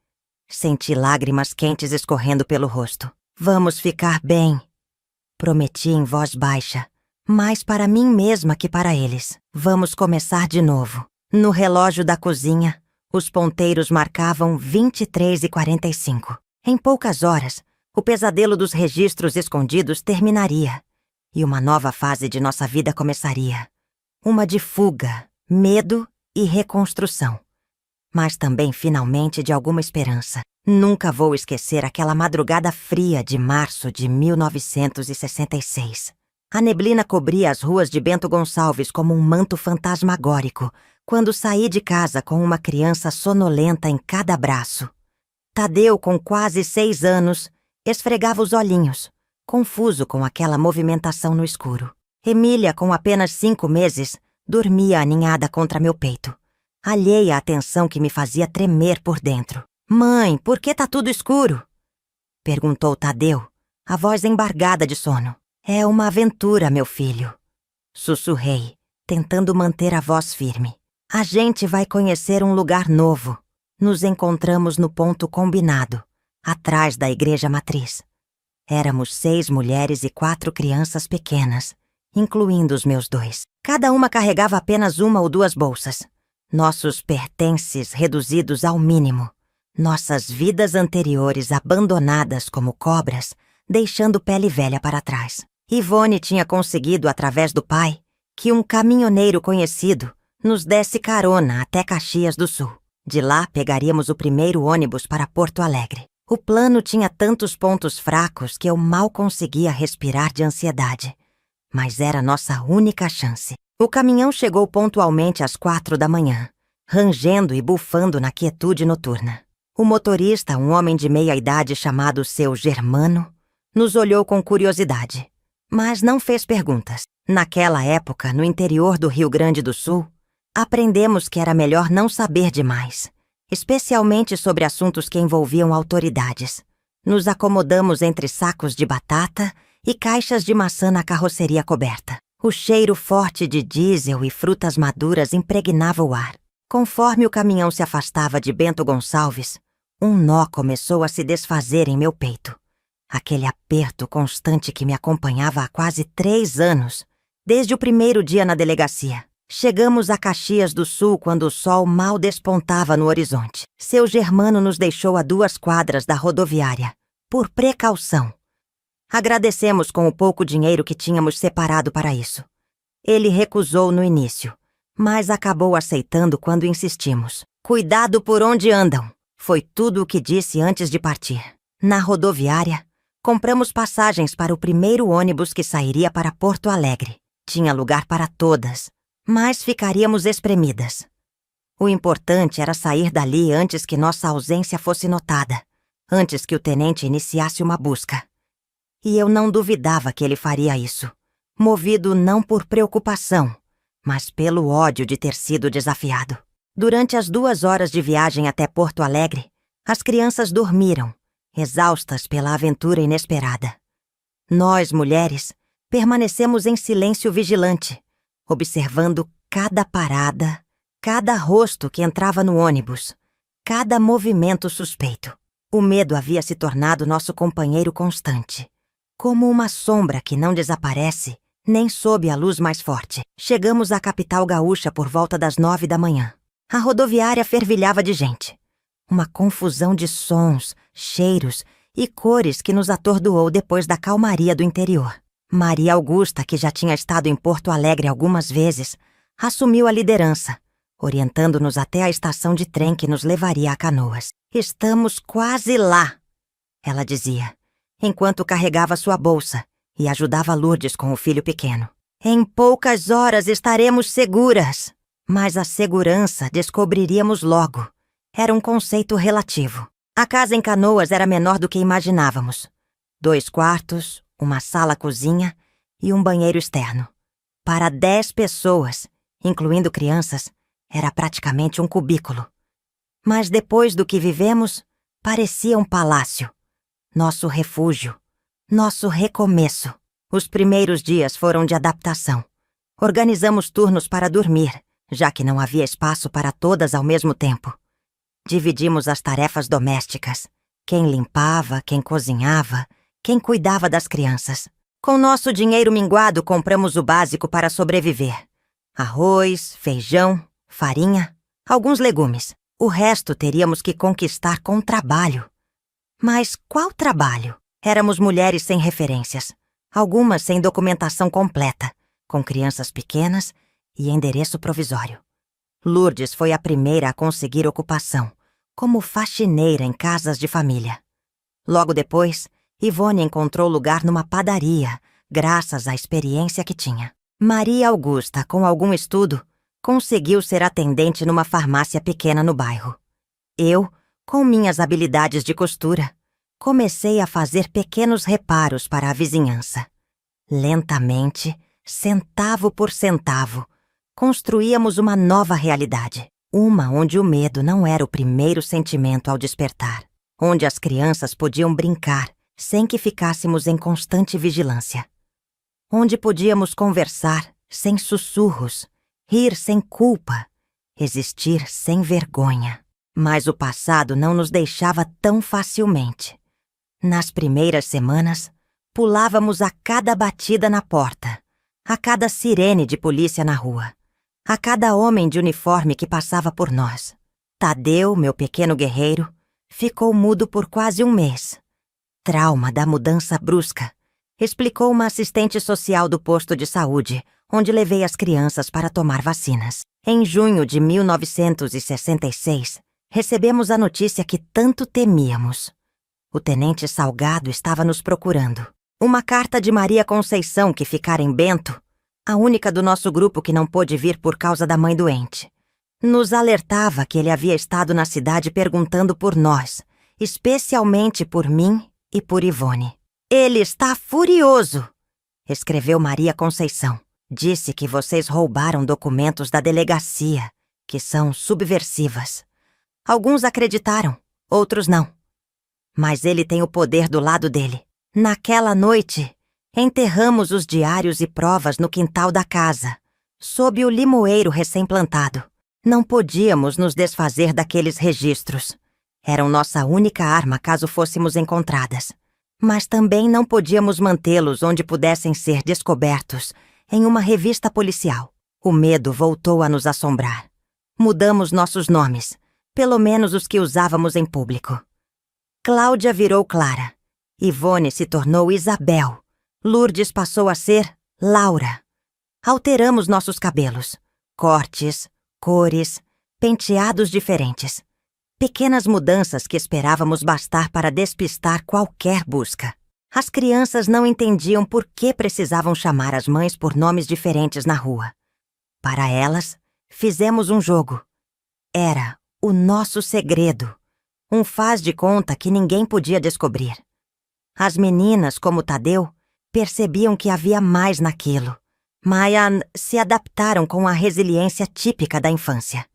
Senti lágrimas quentes escorrendo pelo rosto. Vamos ficar bem, prometi em voz baixa, mais para mim mesma que para eles. Vamos começar de novo. No relógio da cozinha, os ponteiros marcavam 23h45. Em poucas horas, o pesadelo dos registros escondidos terminaria e uma nova fase de nossa vida começaria. Uma de fuga, medo e reconstrução. Mas também, finalmente, de alguma esperança. Nunca vou esquecer aquela madrugada fria de março de 1966. A neblina cobria as ruas de Bento Gonçalves como um manto fantasmagórico quando saí de casa com uma criança sonolenta em cada braço. Tadeu, com quase 6 anos, esfregava os olhinhos, confuso com aquela movimentação no escuro. Emília, com apenas 5 meses, dormia aninhada contra meu peito, alheia à tensão que me fazia tremer por dentro. "Mãe, por que tá tudo escuro?" perguntou Tadeu, a voz embargada de sono. "É uma aventura, meu filho", sussurrei, tentando manter a voz firme. "A gente vai conhecer um lugar novo. Nos encontramos no ponto combinado, atrás da igreja matriz. Éramos 6 mulheres e 4 crianças pequenas, incluindo os meus 2. Cada uma carregava apenas 1 ou 2 bolsas. Nossos pertences reduzidos ao mínimo. Nossas vidas anteriores abandonadas como cobras, deixando pele velha para trás. Ivone tinha conseguido, através do pai, que um caminhoneiro conhecido nos desse carona até Caxias do Sul. De lá pegaríamos o primeiro ônibus para Porto Alegre. O plano tinha tantos pontos fracos que eu mal conseguia respirar de ansiedade. Mas era nossa única chance. O caminhão chegou pontualmente às 4 da manhã, rangendo e bufando na quietude noturna. O motorista, um homem de meia idade chamado Seu Germano, nos olhou com curiosidade, mas não fez perguntas. Naquela época, no interior do Rio Grande do Sul, aprendemos que era melhor não saber demais, especialmente sobre assuntos que envolviam autoridades. Nos acomodamos entre sacos de batata e caixas de maçã na carroceria coberta. O cheiro forte de diesel e frutas maduras impregnava o ar. Conforme o caminhão se afastava de Bento Gonçalves, um nó começou a se desfazer em meu peito. Aquele aperto constante que me acompanhava há quase 3 anos, desde o primeiro dia na delegacia. Chegamos a Caxias do Sul quando o sol mal despontava no horizonte. Seu Germano nos deixou a 2 quadras da rodoviária, por precaução. Agradecemos com o pouco dinheiro que tínhamos separado para isso. Ele recusou no início, mas acabou aceitando quando insistimos. "Cuidado por onde andam", foi tudo o que disse antes de partir. Na rodoviária, compramos passagens para o primeiro ônibus que sairia para Porto Alegre. Tinha lugar para todas, mas ficaríamos espremidas. O importante era sair dali antes que nossa ausência fosse notada, antes que o tenente iniciasse uma busca. E eu não duvidava que ele faria isso, movido não por preocupação, mas pelo ódio de ter sido desafiado. Durante as 2 horas de viagem até Porto Alegre, as crianças dormiram, exaustas pela aventura inesperada. Nós, mulheres, permanecemos em silêncio vigilante, observando cada parada, cada rosto que entrava no ônibus, cada movimento suspeito. O medo havia se tornado nosso companheiro constante, como uma sombra que não desaparece nem sob a luz mais forte. Chegamos à capital gaúcha por volta das 9 da manhã. A rodoviária fervilhava de gente. Uma confusão de sons, cheiros e cores que nos atordoou depois da calmaria do interior. Maria Augusta, que já tinha estado em Porto Alegre algumas vezes, assumiu a liderança, orientando-nos até a estação de trem que nos levaria a Canoas. Estamos quase lá, ela dizia, enquanto carregava sua bolsa e ajudava Lourdes com o filho pequeno. Em poucas horas estaremos seguras. Mas a segurança, descobriríamos logo, era um conceito relativo. A casa em Canoas era menor do que imaginávamos. 2 quartos, uma sala-cozinha e um banheiro externo. Para 10 pessoas, incluindo crianças, era praticamente um cubículo. Mas depois do que vivemos, parecia um palácio. Nosso refúgio, nosso recomeço. Os primeiros dias foram de adaptação. Organizamos turnos para dormir, já que não havia espaço para todas ao mesmo tempo. Dividimos as tarefas domésticas. Quem limpava, quem cozinhava, quem cuidava das crianças. Com nosso dinheiro minguado, compramos o básico para sobreviver. Arroz, feijão, farinha, alguns legumes. O resto teríamos que conquistar com trabalho. Mas qual trabalho? Éramos mulheres sem referências, algumas sem documentação completa, com crianças pequenas e endereço provisório. Lourdes foi a primeira a conseguir ocupação, como faxineira em casas de família. Logo depois, Ivone encontrou lugar numa padaria, graças à experiência que tinha. Maria Augusta, com algum estudo, conseguiu ser atendente numa farmácia pequena no bairro. Eu, com minhas habilidades de costura, comecei a fazer pequenos reparos para a vizinhança. Lentamente, centavo por centavo, construíamos uma nova realidade. Uma onde o medo não era o primeiro sentimento ao despertar. Onde as crianças podiam brincar sem que ficássemos em constante vigilância. Onde podíamos conversar sem sussurros, rir sem culpa, existir sem vergonha. Mas o passado não nos deixava tão facilmente. Nas primeiras semanas, pulávamos a cada batida na porta, a cada sirene de polícia na rua, a cada homem de uniforme que passava por nós. Tadeu, meu pequeno guerreiro, ficou mudo por quase um mês. Trauma da mudança brusca, explicou uma assistente social do posto de saúde, onde levei as crianças para tomar vacinas. Em junho de 1966, recebemos a notícia que tanto temíamos. O tenente Salgado estava nos procurando. Uma carta de Maria Conceição, que ficara em Bento, a única do nosso grupo que não pôde vir por causa da mãe doente. Nos alertava que ele havia estado na cidade perguntando por nós, especialmente por mim e por Ivone. Ele está furioso, escreveu Maria Conceição. Disse que vocês roubaram documentos da delegacia, que são subversivas. Alguns acreditaram, outros não. Mas ele tem o poder do lado dele. Naquela noite, enterramos os diários e provas no quintal da casa, sob o limoeiro recém-plantado. Não podíamos nos desfazer daqueles registros. Eram nossa única arma caso fôssemos encontradas. Mas também não podíamos mantê-los onde pudessem ser descobertos em uma revista policial. O medo voltou a nos assombrar. Mudamos nossos nomes, pelo menos os que usávamos em público. Cláudia virou Clara. Ivone se tornou Isabel. Lourdes passou a ser Laura. Alteramos nossos cabelos. Cortes, cores, penteados diferentes. Pequenas mudanças que esperávamos bastar para despistar qualquer busca. As crianças não entendiam por que precisavam chamar as mães por nomes diferentes na rua. Para elas, fizemos um jogo. Era o nosso segredo. Um faz de conta que ninguém podia descobrir. As meninas, como Tadeu, percebiam que havia mais naquilo. Mas se adaptaram com a resiliência típica da infância.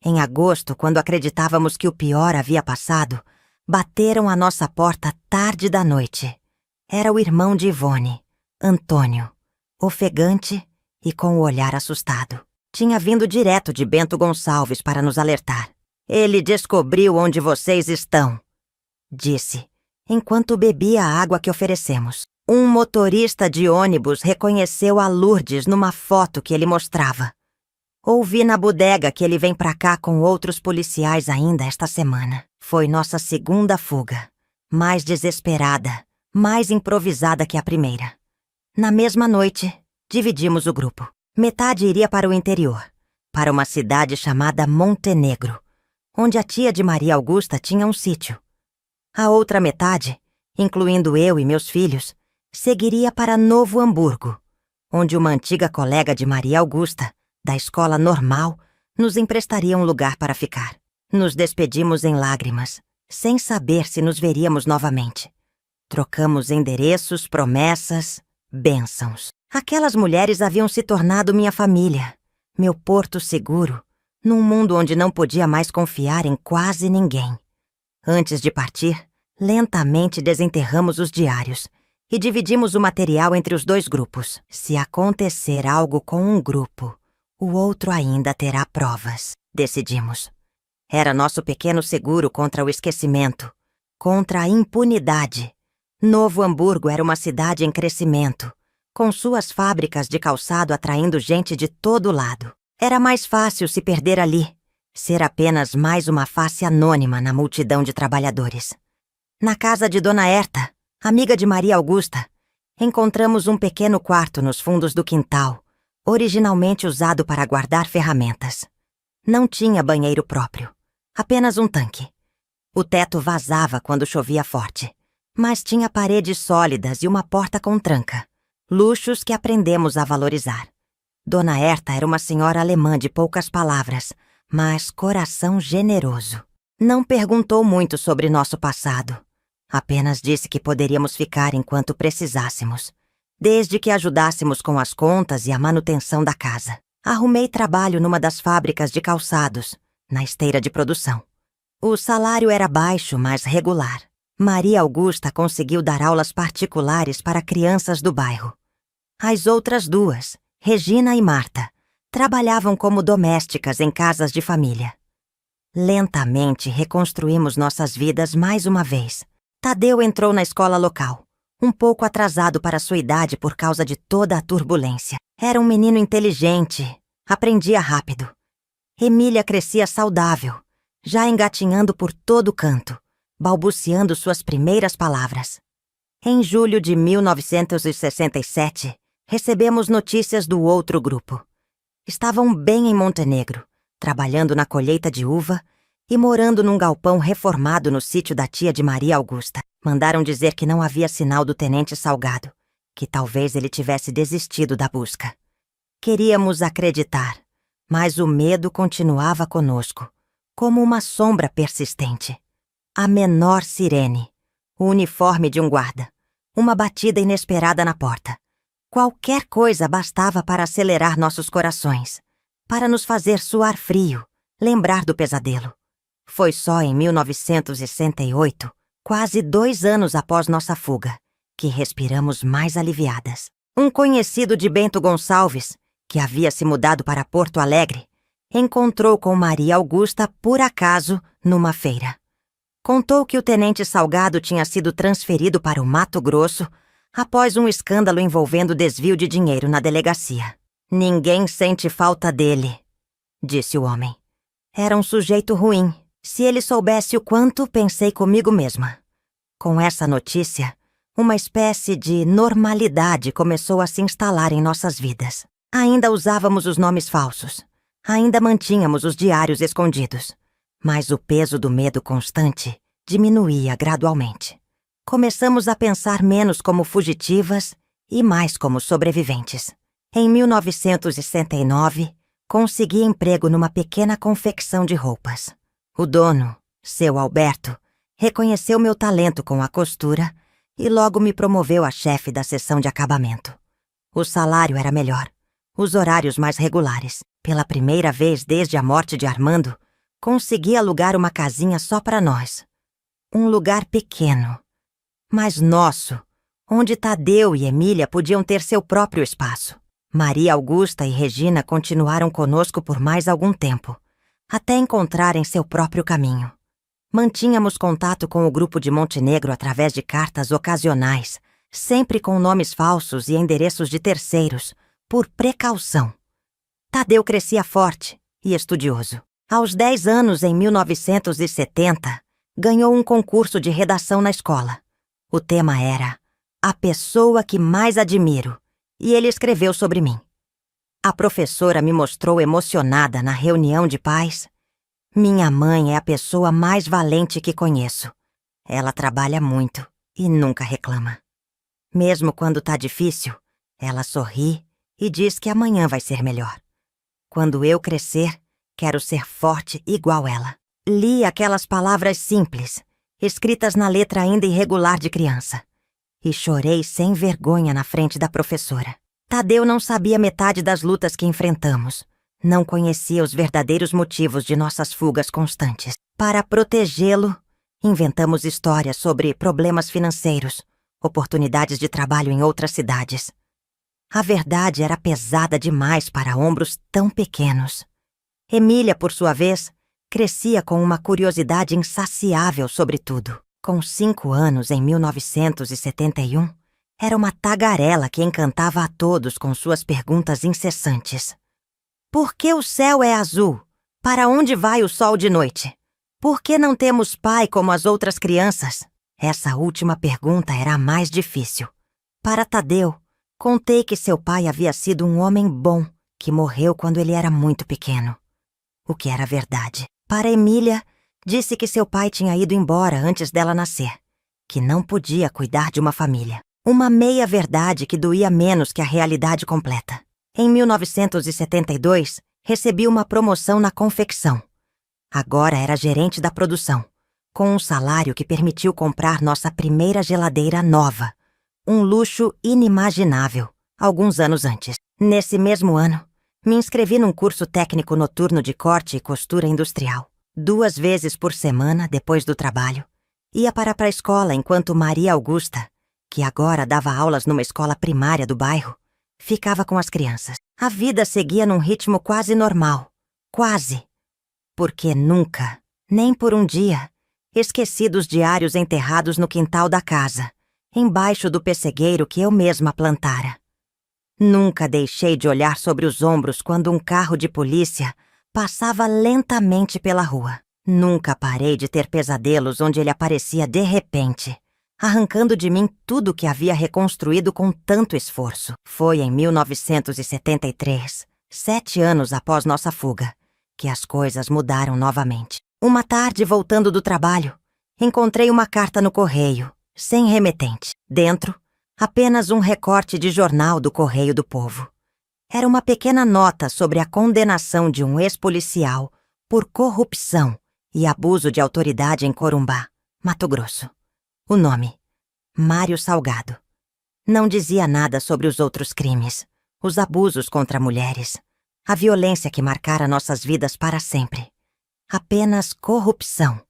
Em agosto, quando acreditávamos que o pior havia passado, bateram à nossa porta tarde da noite. Era o irmão de Ivone, Antônio, ofegante e com o olhar assustado. Tinha vindo direto de Bento Gonçalves para nos alertar. Ele descobriu onde vocês estão, disse, enquanto bebia a água que oferecemos. Um motorista de ônibus reconheceu a Lourdes numa foto que ele mostrava. Ouvi na bodega que ele vem pra cá com outros policiais ainda esta semana. Foi nossa segunda fuga. Mais desesperada, mais improvisada que a primeira. Na mesma noite, dividimos o grupo. Metade iria para o interior. para uma cidade chamada Montenegro, onde a tia de Maria Augusta tinha um sítio. A outra metade, incluindo eu e meus filhos, seguiria para Novo Hamburgo, onde uma antiga colega de Maria Augusta, da escola normal, nos emprestaria um lugar para ficar. Nos despedimos em lágrimas, sem saber se nos veríamos novamente. Trocamos endereços, promessas, bênçãos. Aquelas mulheres haviam se tornado minha família, meu porto seguro, num mundo onde não podia mais confiar em quase ninguém. Antes de partir, lentamente desenterramos os diários e dividimos o material entre os dois grupos. Se acontecer algo com um grupo, o outro ainda terá provas, decidimos. Era nosso pequeno seguro contra o esquecimento, contra a impunidade. Novo Hamburgo era uma cidade em crescimento, com suas fábricas de calçado atraindo gente de todo lado. Era mais fácil se perder ali, ser apenas mais uma face anônima na multidão de trabalhadores. Na casa de Dona Herta, amiga de Maria Augusta, encontramos um pequeno quarto nos fundos do quintal, originalmente usado para guardar ferramentas. Não tinha banheiro próprio, apenas um tanque. O teto vazava quando chovia forte, mas tinha paredes sólidas e uma porta com tranca, luxos que aprendemos a valorizar. Dona Herta era uma senhora alemã de poucas palavras, mas coração generoso. Não perguntou muito sobre nosso passado. Apenas disse que poderíamos ficar enquanto precisássemos, desde que ajudássemos com as contas e a manutenção da casa. Arrumei trabalho numa das fábricas de calçados, na esteira de produção. O salário era baixo, mas regular. Maria Augusta conseguiu dar aulas particulares para crianças do bairro. As outras duas, Regina e Marta, trabalhavam como domésticas em casas de família. Lentamente reconstruímos nossas vidas mais uma vez. Tadeu entrou na escola local, um pouco atrasado para sua idade por causa de toda a turbulência. Era um menino inteligente, aprendia rápido. Emília crescia saudável, já engatinhando por todo canto, balbuciando suas primeiras palavras. Em julho de 1967, recebemos notícias do outro grupo. Estavam bem em Montenegro, trabalhando na colheita de uva e morando num galpão reformado no sítio da tia de Maria Augusta. Mandaram dizer que não havia sinal do tenente Salgado, que talvez ele tivesse desistido da busca. Queríamos acreditar, mas o medo continuava conosco, como uma sombra persistente. A menor sirene, o uniforme de um guarda, uma batida inesperada na porta. Qualquer coisa bastava para acelerar nossos corações, para nos fazer suar frio, lembrar do pesadelo. Foi só em 1968, quase 2 anos após nossa fuga, que respiramos mais aliviadas. Um conhecido de Bento Gonçalves, que havia se mudado para Porto Alegre, encontrou com Maria Augusta por acaso numa feira. Contou que o tenente Salgado tinha sido transferido para o Mato Grosso após um escândalo envolvendo desvio de dinheiro na delegacia. "Ninguém sente falta dele", disse o homem. Era um sujeito ruim. Se ele soubesse o quanto, pensei comigo mesma. Com essa notícia, uma espécie de normalidade começou a se instalar em nossas vidas. Ainda usávamos os nomes falsos. Ainda mantínhamos os diários escondidos. Mas o peso do medo constante diminuía gradualmente. Começamos a pensar menos como fugitivas e mais como sobreviventes. Em 1969, consegui emprego numa pequena confecção de roupas. O dono, seu Alberto, reconheceu meu talento com a costura e logo me promoveu a chefe da seção de acabamento. O salário era melhor, os horários mais regulares. Pela primeira vez desde a morte de Armando, consegui alugar uma casinha só para nós. Um lugar pequeno, mas nosso, onde Tadeu e Emília podiam ter seu próprio espaço. Maria Augusta e Regina continuaram conosco por mais algum tempo, até encontrarem seu próprio caminho. Mantínhamos contato com o grupo de Montenegro através de cartas ocasionais, sempre com nomes falsos e endereços de terceiros, por precaução. Tadeu crescia forte e estudioso. Aos 10 anos, em 1970, ganhou um concurso de redação na escola. O tema era "A pessoa que mais admiro", e ele escreveu sobre mim. A professora me mostrou emocionada na reunião de pais. Minha mãe é a pessoa mais valente que conheço. Ela trabalha muito e nunca reclama. Mesmo quando tá difícil, ela sorri e diz que amanhã vai ser melhor. Quando eu crescer, quero ser forte igual ela. Li aquelas palavras simples, escritas na letra ainda irregular de criança, e chorei sem vergonha na frente da professora. Tadeu não sabia metade das lutas que enfrentamos. Não conhecia os verdadeiros motivos de nossas fugas constantes. Para protegê-lo, inventamos histórias sobre problemas financeiros, oportunidades de trabalho em outras cidades. A verdade era pesada demais para ombros tão pequenos. Emília, por sua vez, crescia com uma curiosidade insaciável sobre tudo. Com 5 anos, em 1971, era uma tagarela que encantava a todos com suas perguntas incessantes. Por que o céu é azul? Para onde vai o sol de noite? Por que não temos pai como as outras crianças? Essa última pergunta era a mais difícil. Para Tadeu, contei que seu pai havia sido um homem bom que morreu quando ele era muito pequeno. O que era verdade. Para Emília, disse que seu pai tinha ido embora antes dela nascer, que não podia cuidar de uma família. Uma meia-verdade que doía menos que a realidade completa. Em 1972, recebi uma promoção na confecção. Agora era gerente da produção, com um salário que permitiu comprar nossa primeira geladeira nova, um luxo inimaginável, alguns anos antes. Nesse mesmo ano, me inscrevi num curso técnico noturno de corte e costura industrial. 2 vezes por semana, depois do trabalho, ia para a escola enquanto Maria Augusta, que agora dava aulas numa escola primária do bairro, ficava com as crianças. A vida seguia num ritmo quase normal. Quase. Porque nunca, nem por um dia, esqueci dos diários enterrados no quintal da casa, embaixo do pessegueiro que eu mesma plantara. Nunca deixei de olhar sobre os ombros quando um carro de polícia passava lentamente pela rua. Nunca parei de ter pesadelos onde ele aparecia de repente, arrancando de mim tudo que havia reconstruído com tanto esforço. Foi em 1973, 7 anos após nossa fuga, que as coisas mudaram novamente. Uma tarde, voltando do trabalho, encontrei uma carta no correio, sem remetente. Dentro, apenas um recorte de jornal do Correio do Povo. Era uma pequena nota sobre a condenação de um ex-policial por corrupção e abuso de autoridade em Corumbá, Mato Grosso. O nome: Mário Salgado. Não dizia nada sobre os outros crimes, os abusos contra mulheres, a violência que marcara nossas vidas para sempre. Apenas corrupção,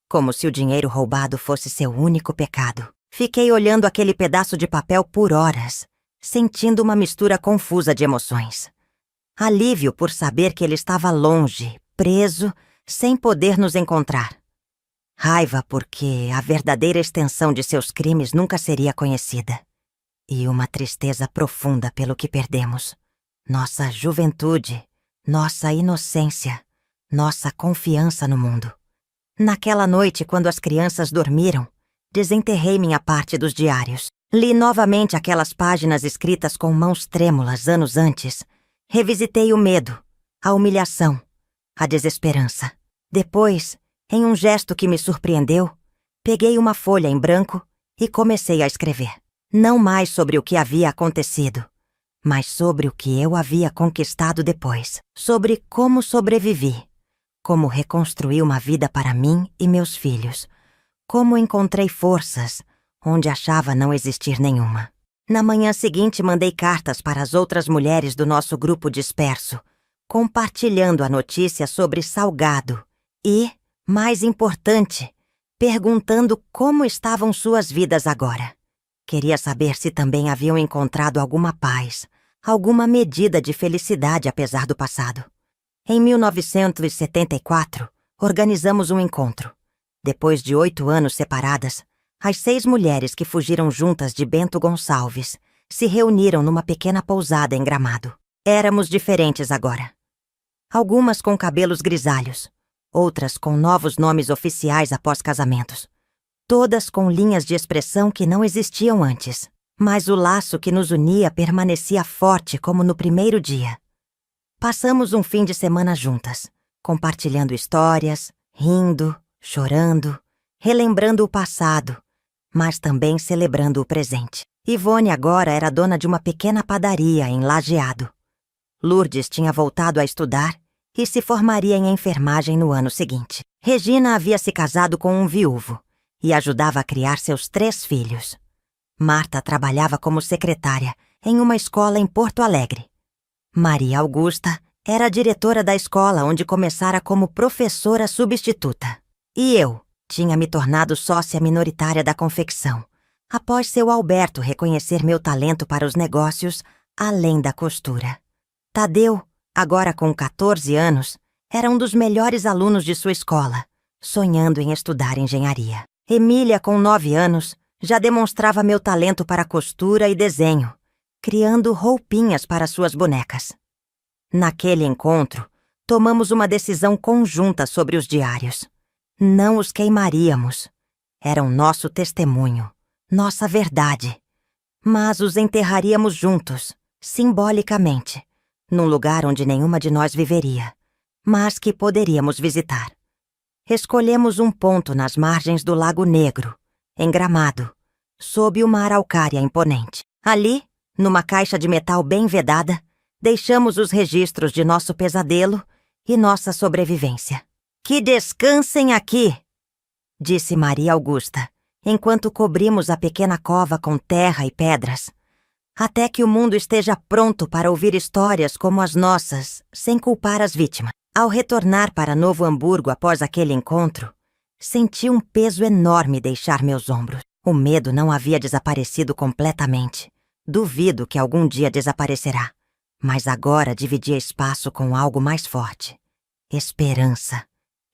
como se o dinheiro roubado fosse seu único pecado. Fiquei olhando aquele pedaço de papel por horas, sentindo uma mistura confusa de emoções. Alívio por saber que ele estava longe, preso, sem poder nos encontrar. Raiva porque a verdadeira extensão de seus crimes nunca seria conhecida. E uma tristeza profunda pelo que perdemos. Nossa juventude, nossa inocência, nossa confiança no mundo. Naquela noite, quando as crianças dormiram, desenterrei minha parte dos diários. Li novamente aquelas páginas escritas com mãos trêmulas anos antes. Revisitei o medo, a humilhação, a desesperança. Depois, em um gesto que me surpreendeu, peguei uma folha em branco e comecei a escrever. Não mais sobre o que havia acontecido, mas sobre o que eu havia conquistado depois. Sobre como sobrevivi, como reconstruí uma vida para mim e meus filhos, como encontrei forças onde achava não existir nenhuma. Na manhã seguinte, mandei cartas para as outras mulheres do nosso grupo disperso, compartilhando a notícia sobre Salgado e, mais importante, perguntando como estavam suas vidas agora. Queria saber se também haviam encontrado alguma paz, alguma medida de felicidade apesar do passado. Em 1974, organizamos um encontro. Depois de 8 anos separadas, as 6 mulheres que fugiram juntas de Bento Gonçalves se reuniram numa pequena pousada em Gramado. Éramos diferentes agora. Algumas com cabelos grisalhos, outras com novos nomes oficiais após casamentos. Todas com linhas de expressão que não existiam antes. Mas o laço que nos unia permanecia forte como no primeiro dia. Passamos um fim de semana juntas, compartilhando histórias, rindo, chorando, relembrando o passado, mas também celebrando o presente. Ivone agora era dona de uma pequena padaria em Lajeado. Lourdes tinha voltado a estudar e se formaria em enfermagem no ano seguinte. Regina havia se casado com um viúvo e ajudava a criar seus 3 filhos. Marta trabalhava como secretária em uma escola em Porto Alegre. Maria Augusta era a diretora da escola onde começara como professora substituta. E eu tinha me tornado sócia minoritária da confecção, após seu Alberto reconhecer meu talento para os negócios além da costura. Tadeu, agora com 14 anos, era um dos melhores alunos de sua escola, sonhando em estudar engenharia. Emília, com 9 anos, já demonstrava meu talento para costura e desenho, criando roupinhas para suas bonecas. Naquele encontro, tomamos uma decisão conjunta sobre os diários. Não os queimaríamos. Eram nosso testemunho, nossa verdade. Mas os enterraríamos juntos, simbolicamente, num lugar onde nenhuma de nós viveria, mas que poderíamos visitar. Escolhemos um ponto nas margens do Lago Negro, em Gramado, sob uma araucária imponente. Ali, numa caixa de metal bem vedada, deixamos os registros de nosso pesadelo e nossa sobrevivência. "Que descansem aqui", disse Maria Augusta, enquanto cobrimos a pequena cova com terra e pedras, até que o mundo esteja pronto para ouvir histórias como as nossas, sem culpar as vítimas. Ao retornar para Novo Hamburgo após aquele encontro, senti um peso enorme deixar meus ombros. O medo não havia desaparecido completamente. Duvido que algum dia desaparecerá. Mas agora dividia espaço com algo mais forte. Esperança.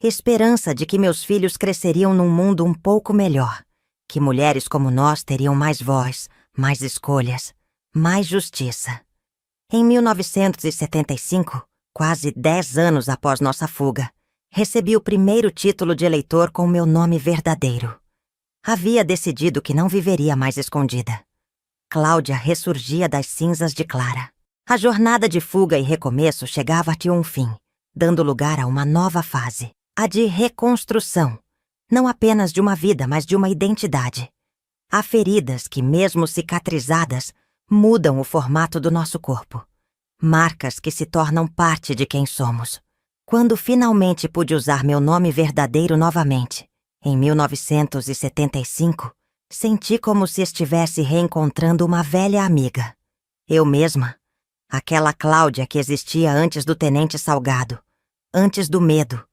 Esperança de que meus filhos cresceriam num mundo um pouco melhor. Que mulheres como nós teriam mais voz, mais escolhas, mais justiça. Em 1975, quase 10 anos após nossa fuga, recebi o primeiro título de eleitor com meu nome verdadeiro. Havia decidido que não viveria mais escondida. Cláudia ressurgia das cinzas de Clara. A jornada de fuga e recomeço chegava a um fim, dando lugar a uma nova fase, a de reconstrução, não apenas de uma vida, mas de uma identidade. Há feridas que, mesmo cicatrizadas, mudam o formato do nosso corpo. Marcas que se tornam parte de quem somos. Quando finalmente pude usar meu nome verdadeiro novamente, em 1975, senti como se estivesse reencontrando uma velha amiga. Eu mesma. Aquela Cláudia que existia antes do Tenente Salgado, antes do medo,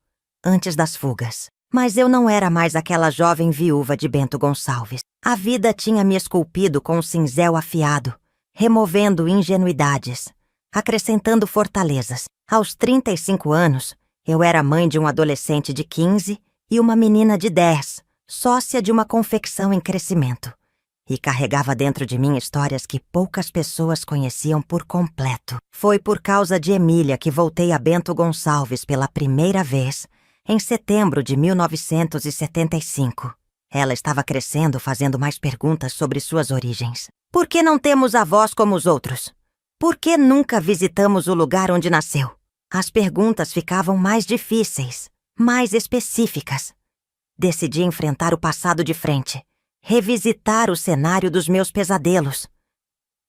antes das fugas. Mas eu não era mais aquela jovem viúva de Bento Gonçalves. A vida tinha me esculpido com um cinzel afiado, removendo ingenuidades, acrescentando fortalezas. Aos 35 anos, eu era mãe de um adolescente de 15 e uma menina de 10, sócia de uma confecção em crescimento. E carregava dentro de mim histórias que poucas pessoas conheciam por completo. Foi por causa de Emília que voltei a Bento Gonçalves pela primeira vez, em setembro de 1975. Ela estava crescendo, fazendo mais perguntas sobre suas origens. Por que não temos avós como os outros? Por que nunca visitamos o lugar onde nasceu? As perguntas ficavam mais difíceis, mais específicas. Decidi enfrentar o passado de frente. Revisitar o cenário dos meus pesadelos.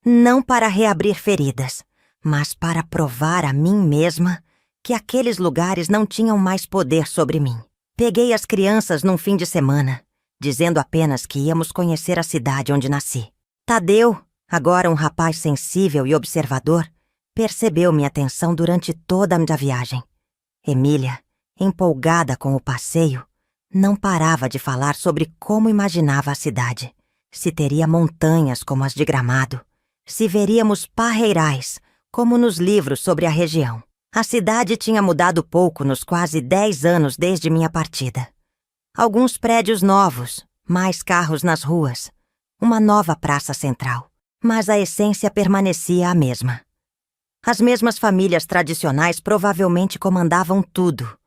Não para reabrir feridas, mas para provar a mim mesma que aqueles lugares não tinham mais poder sobre mim. Peguei as crianças num fim de semana, dizendo apenas que íamos conhecer a cidade onde nasci. Tadeu, agora um rapaz sensível e observador, percebeu minha atenção durante toda a viagem. Emília, empolgada com o passeio, não parava de falar sobre como imaginava a cidade. Se teria montanhas como as de Gramado. Se veríamos parreirais, como nos livros sobre a região. A cidade tinha mudado pouco nos quase 10 anos desde minha partida. Alguns prédios novos, mais carros nas ruas, uma nova praça central. Mas a essência permanecia a mesma. As mesmas famílias tradicionais provavelmente comandavam tudo.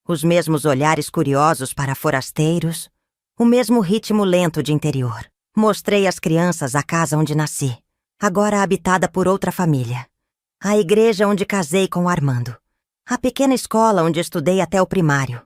Os mesmos olhares curiosos para forasteiros, o mesmo ritmo lento de interior. Mostrei às crianças a casa onde nasci, agora habitada por outra família. A igreja onde casei com o Armando. A pequena escola onde estudei até o primário.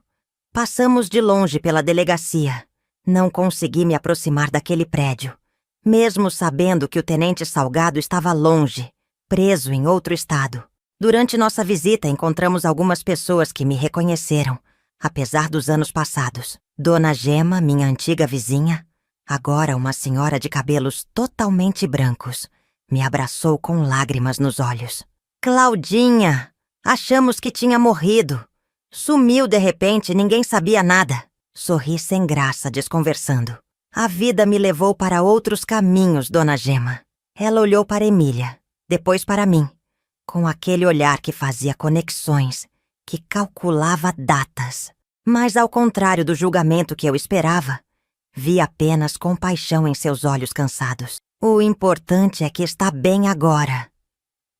Passamos de longe pela delegacia. Não consegui me aproximar daquele prédio, mesmo sabendo que o tenente Salgado estava longe, preso em outro estado. Durante nossa visita, encontramos algumas pessoas que me reconheceram, apesar dos anos passados. Dona Gema, minha antiga vizinha, agora uma senhora de cabelos totalmente brancos, me abraçou com lágrimas nos olhos. Claudinha! Achamos que tinha morrido. Sumiu de repente, ninguém sabia nada. Sorri sem graça, desconversando. A vida me levou para outros caminhos, Dona Gema. Ela olhou para Emília, depois para mim, com aquele olhar que fazia conexões, que calculava datas. Mas ao contrário do julgamento que eu esperava, vi apenas compaixão em seus olhos cansados. O importante é que está bem agora,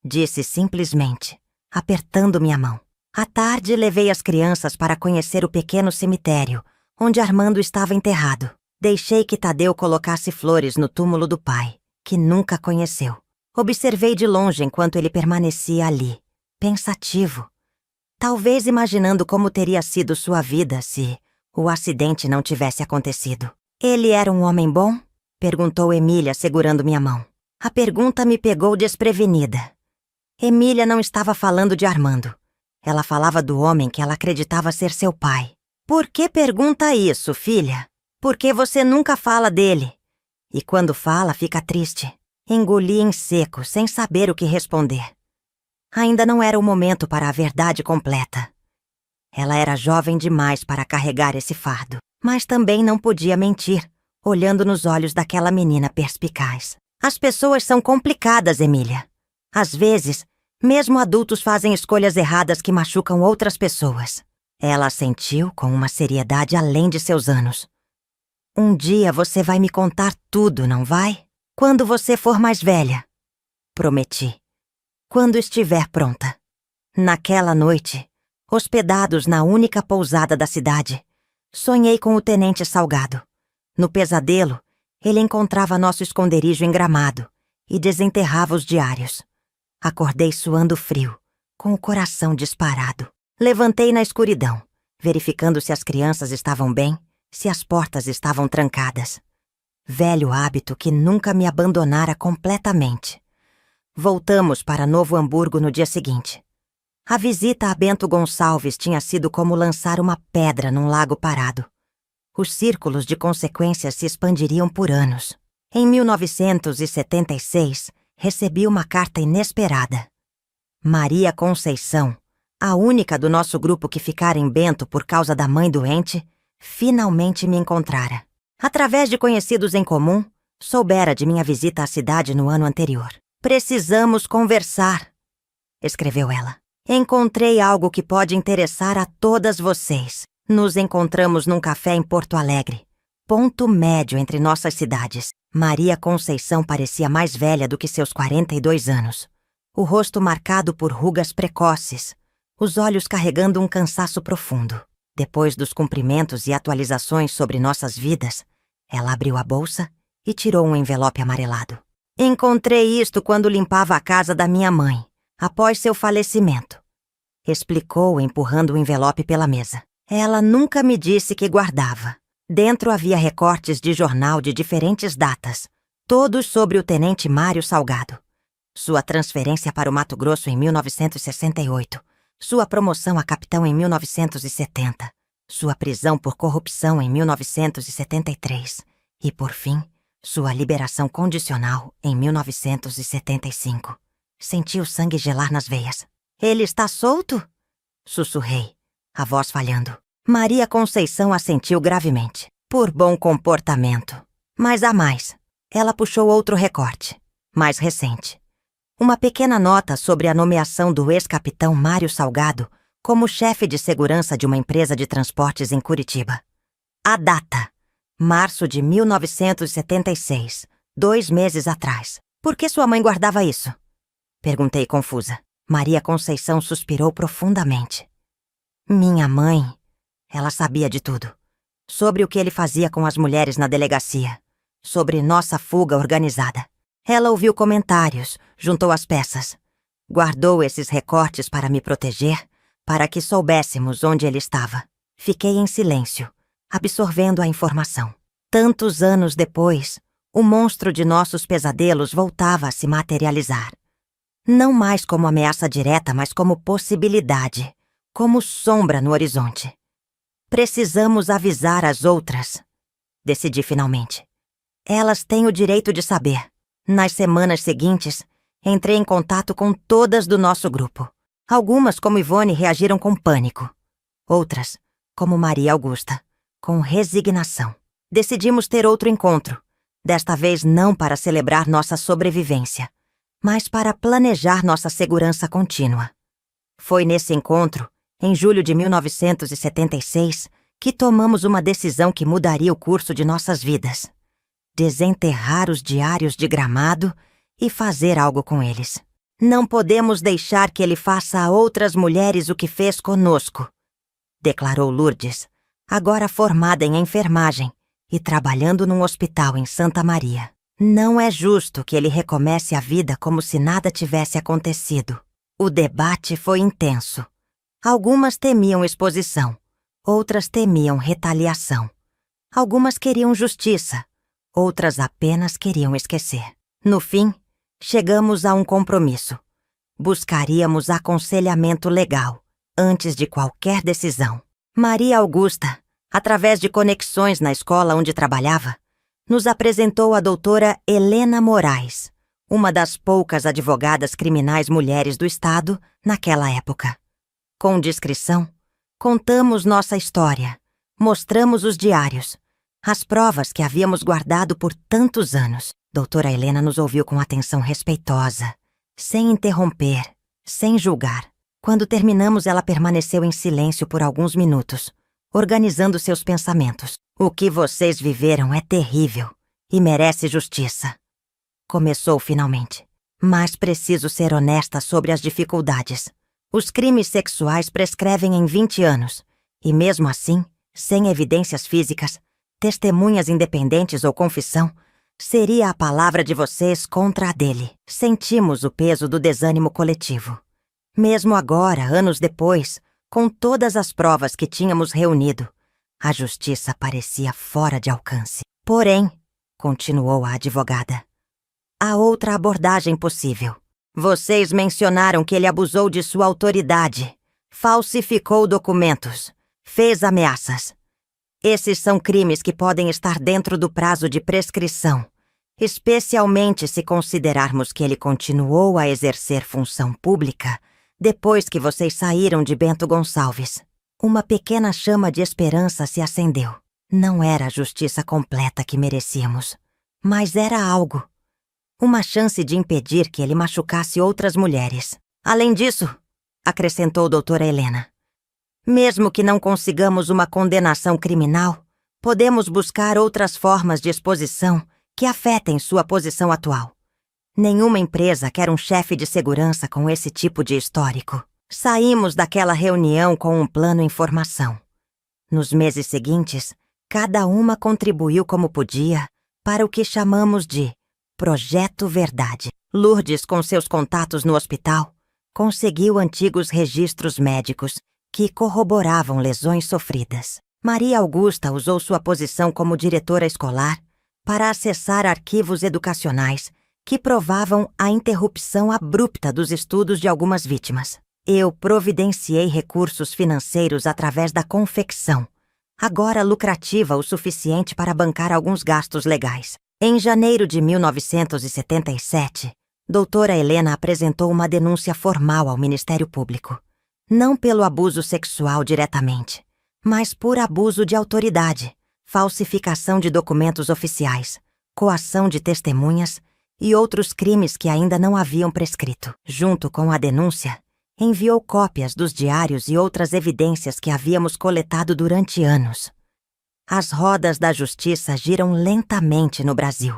disse simplesmente, apertando minha mão. À tarde, levei as crianças para conhecer o pequeno cemitério, onde Armando estava enterrado. Deixei que Tadeu colocasse flores no túmulo do pai, que nunca conheceu. Observei de longe enquanto ele permanecia ali, pensativo. Talvez imaginando como teria sido sua vida se o acidente não tivesse acontecido. Ele era um homem bom? Perguntou Emília, segurando minha mão. A pergunta me pegou desprevenida. Emília não estava falando de Armando. Ela falava do homem que ela acreditava ser seu pai. Por que pergunta isso, filha? Porque você nunca fala dele. E quando fala, fica triste. Engoli em seco, sem saber o que responder. Ainda não era o momento para a verdade completa. Ela era jovem demais para carregar esse fardo, mas também não podia mentir, olhando nos olhos daquela menina perspicaz. As pessoas são complicadas, Emília. Às vezes, mesmo adultos fazem escolhas erradas que machucam outras pessoas. Ela assentiu com uma seriedade além de seus anos. Um dia você vai me contar tudo, não vai? Quando você for mais velha. Prometi. Quando estiver pronta. Naquela noite, hospedados na única pousada da cidade, sonhei com o tenente Salgado. No pesadelo, ele encontrava nosso esconderijo em Gramado e desenterrava os diários. Acordei suando frio, com o coração disparado. Levantei na escuridão, verificando se as crianças estavam bem, se as portas estavam trancadas. Velho hábito que nunca me abandonara completamente. Voltamos para Novo Hamburgo no dia seguinte. A visita a Bento Gonçalves tinha sido como lançar uma pedra num lago parado. Os círculos de consequências se expandiriam por anos. Em 1976, recebi uma carta inesperada. Maria Conceição, a única do nosso grupo que ficara em Bento por causa da mãe doente, finalmente me encontrara. Através de conhecidos em comum, soubera de minha visita à cidade no ano anterior. Precisamos conversar, escreveu ela. Encontrei algo que pode interessar a todas vocês. Nos encontramos num café em Porto Alegre, ponto médio entre nossas cidades. Maria Conceição parecia mais velha do que seus 42 anos. O rosto marcado por rugas precoces, os olhos carregando um cansaço profundo. Depois dos cumprimentos e atualizações sobre nossas vidas, ela abriu a bolsa e tirou um envelope amarelado. Encontrei isto quando limpava a casa da minha mãe, após seu falecimento, explicou, empurrando o envelope pela mesa. Ela nunca me disse que guardava. Dentro havia recortes de jornal de diferentes datas, todos sobre o tenente Mário Salgado. Sua transferência para o Mato Grosso em 1968, sua promoção a capitão em 1970, sua prisão por corrupção em 1973 e, por fim, sua liberação condicional em 1975. Senti o sangue gelar nas veias. Ele está solto? Sussurrei, a voz falhando. Maria Conceição assentiu gravemente. Por bom comportamento. Mas há mais. Ela puxou outro recorte, mais recente. Uma pequena nota sobre a nomeação do ex-capitão Mário Salgado como chefe de segurança de uma empresa de transportes em Curitiba. A data: março de 1976, 2 meses atrás. Por que sua mãe guardava isso? Perguntei confusa. Maria Conceição suspirou profundamente. Minha mãe, ela sabia de tudo. Sobre o que ele fazia com as mulheres na delegacia. Sobre nossa fuga organizada. Ela ouviu comentários, juntou as peças. Guardou esses recortes para me proteger, para que soubéssemos onde ele estava. Fiquei em silêncio, absorvendo a informação. Tantos anos depois, o monstro de nossos pesadelos voltava a se materializar. Não mais como ameaça direta, mas como possibilidade, como sombra no horizonte. Precisamos avisar as outras, decidi finalmente. Elas têm o direito de saber. Nas semanas seguintes, entrei em contato com todas do nosso grupo. Algumas, como Ivone, reagiram com pânico. Outras, como Maria Augusta, com resignação. Decidimos ter outro encontro, desta vez não para celebrar nossa sobrevivência, mas para planejar nossa segurança contínua. Foi nesse encontro, em julho de 1976, que tomamos uma decisão que mudaria o curso de nossas vidas. Desenterrar os diários de Gramado e fazer algo com eles. Não podemos deixar que ele faça a outras mulheres o que fez conosco, declarou Lourdes, agora formada em enfermagem e trabalhando num hospital em Santa Maria. Não é justo que ele recomece a vida como se nada tivesse acontecido. O debate foi intenso. Algumas temiam exposição, outras temiam retaliação. Algumas queriam justiça, outras apenas queriam esquecer. No fim, chegamos a um compromisso. Buscaríamos aconselhamento legal antes de qualquer decisão. Maria Augusta, através de conexões na escola onde trabalhava, nos apresentou a doutora Helena Moraes, uma das poucas advogadas criminais mulheres do estado naquela época. Com discrição, contamos nossa história, mostramos os diários, as provas que havíamos guardado por tantos anos. Doutora Helena nos ouviu com atenção respeitosa, sem interromper, sem julgar. Quando terminamos, ela permaneceu em silêncio por alguns minutos, organizando seus pensamentos. O que vocês viveram é terrível e merece justiça. Começou finalmente. Mas preciso ser honesta sobre as dificuldades. Os crimes sexuais prescrevem em 20 anos, e mesmo assim, sem evidências físicas, testemunhas independentes ou confissão, seria a palavra de vocês contra a dele. Sentimos o peso do desânimo coletivo. Mesmo agora, anos depois, com todas as provas que tínhamos reunido, a justiça parecia fora de alcance. Porém, continuou a advogada, há outra abordagem possível. Vocês mencionaram que ele abusou de sua autoridade, falsificou documentos, fez ameaças. Esses são crimes que podem estar dentro do prazo de prescrição, especialmente se considerarmos que ele continuou a exercer função pública depois que vocês saíram de Bento Gonçalves. Uma pequena chama de esperança se acendeu. Não era a justiça completa que merecíamos, mas era algo. Uma chance de impedir que ele machucasse outras mulheres. Além disso, acrescentou doutora Helena, mesmo que não consigamos uma condenação criminal, podemos buscar outras formas de exposição que afetem sua posição atual. Nenhuma empresa quer um chefe de segurança com esse tipo de histórico. Saímos daquela reunião com um plano em formação. Nos meses seguintes, cada uma contribuiu como podia para o que chamamos de Projeto Verdade. Lourdes, com seus contatos no hospital, conseguiu antigos registros médicos que corroboravam lesões sofridas. Maria Augusta usou sua posição como diretora escolar para acessar arquivos educacionais que provavam a interrupção abrupta dos estudos de algumas vítimas. Eu providenciei recursos financeiros através da confecção, agora lucrativa o suficiente para bancar alguns gastos legais. Em janeiro de 1977, doutora Helena apresentou uma denúncia formal ao Ministério Público. Não pelo abuso sexual diretamente, mas por abuso de autoridade, falsificação de documentos oficiais, coação de testemunhas e outros crimes que ainda não haviam prescrito. Junto com a denúncia, enviou cópias dos diários e outras evidências que havíamos coletado durante anos. As rodas da justiça giram lentamente no Brasil.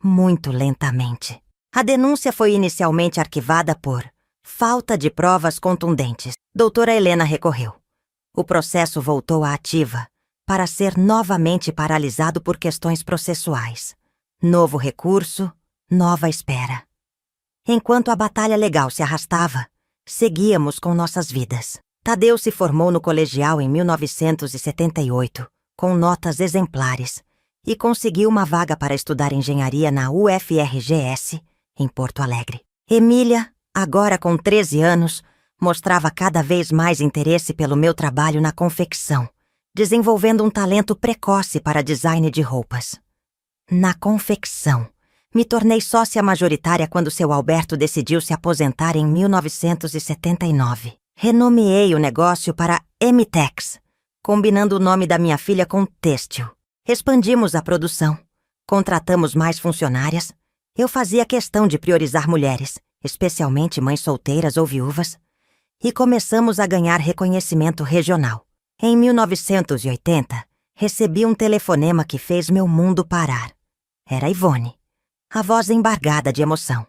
Muito lentamente. A denúncia foi inicialmente arquivada por falta de provas contundentes. Doutora Helena recorreu. O processo voltou à ativa, para ser novamente paralisado por questões processuais. Novo recurso, nova espera. Enquanto a batalha legal se arrastava, seguíamos com nossas vidas. Tadeu se formou no colegial em 1978, com notas exemplares, e conseguiu uma vaga para estudar engenharia na UFRGS, em Porto Alegre. Emília, agora com 13 anos, mostrava cada vez mais interesse pelo meu trabalho na confecção, desenvolvendo um talento precoce para design de roupas. Na confecção, me tornei sócia majoritária quando seu Alberto decidiu se aposentar em 1979. Renomeei o negócio para Emitex, combinando o nome da minha filha com têxtil. Expandimos a produção, contratamos mais funcionárias. Eu fazia questão de priorizar mulheres, especialmente mães solteiras ou viúvas, e começamos a ganhar reconhecimento regional. Em 1980, recebi um telefonema que fez meu mundo parar. Era Ivone, a voz embargada de emoção.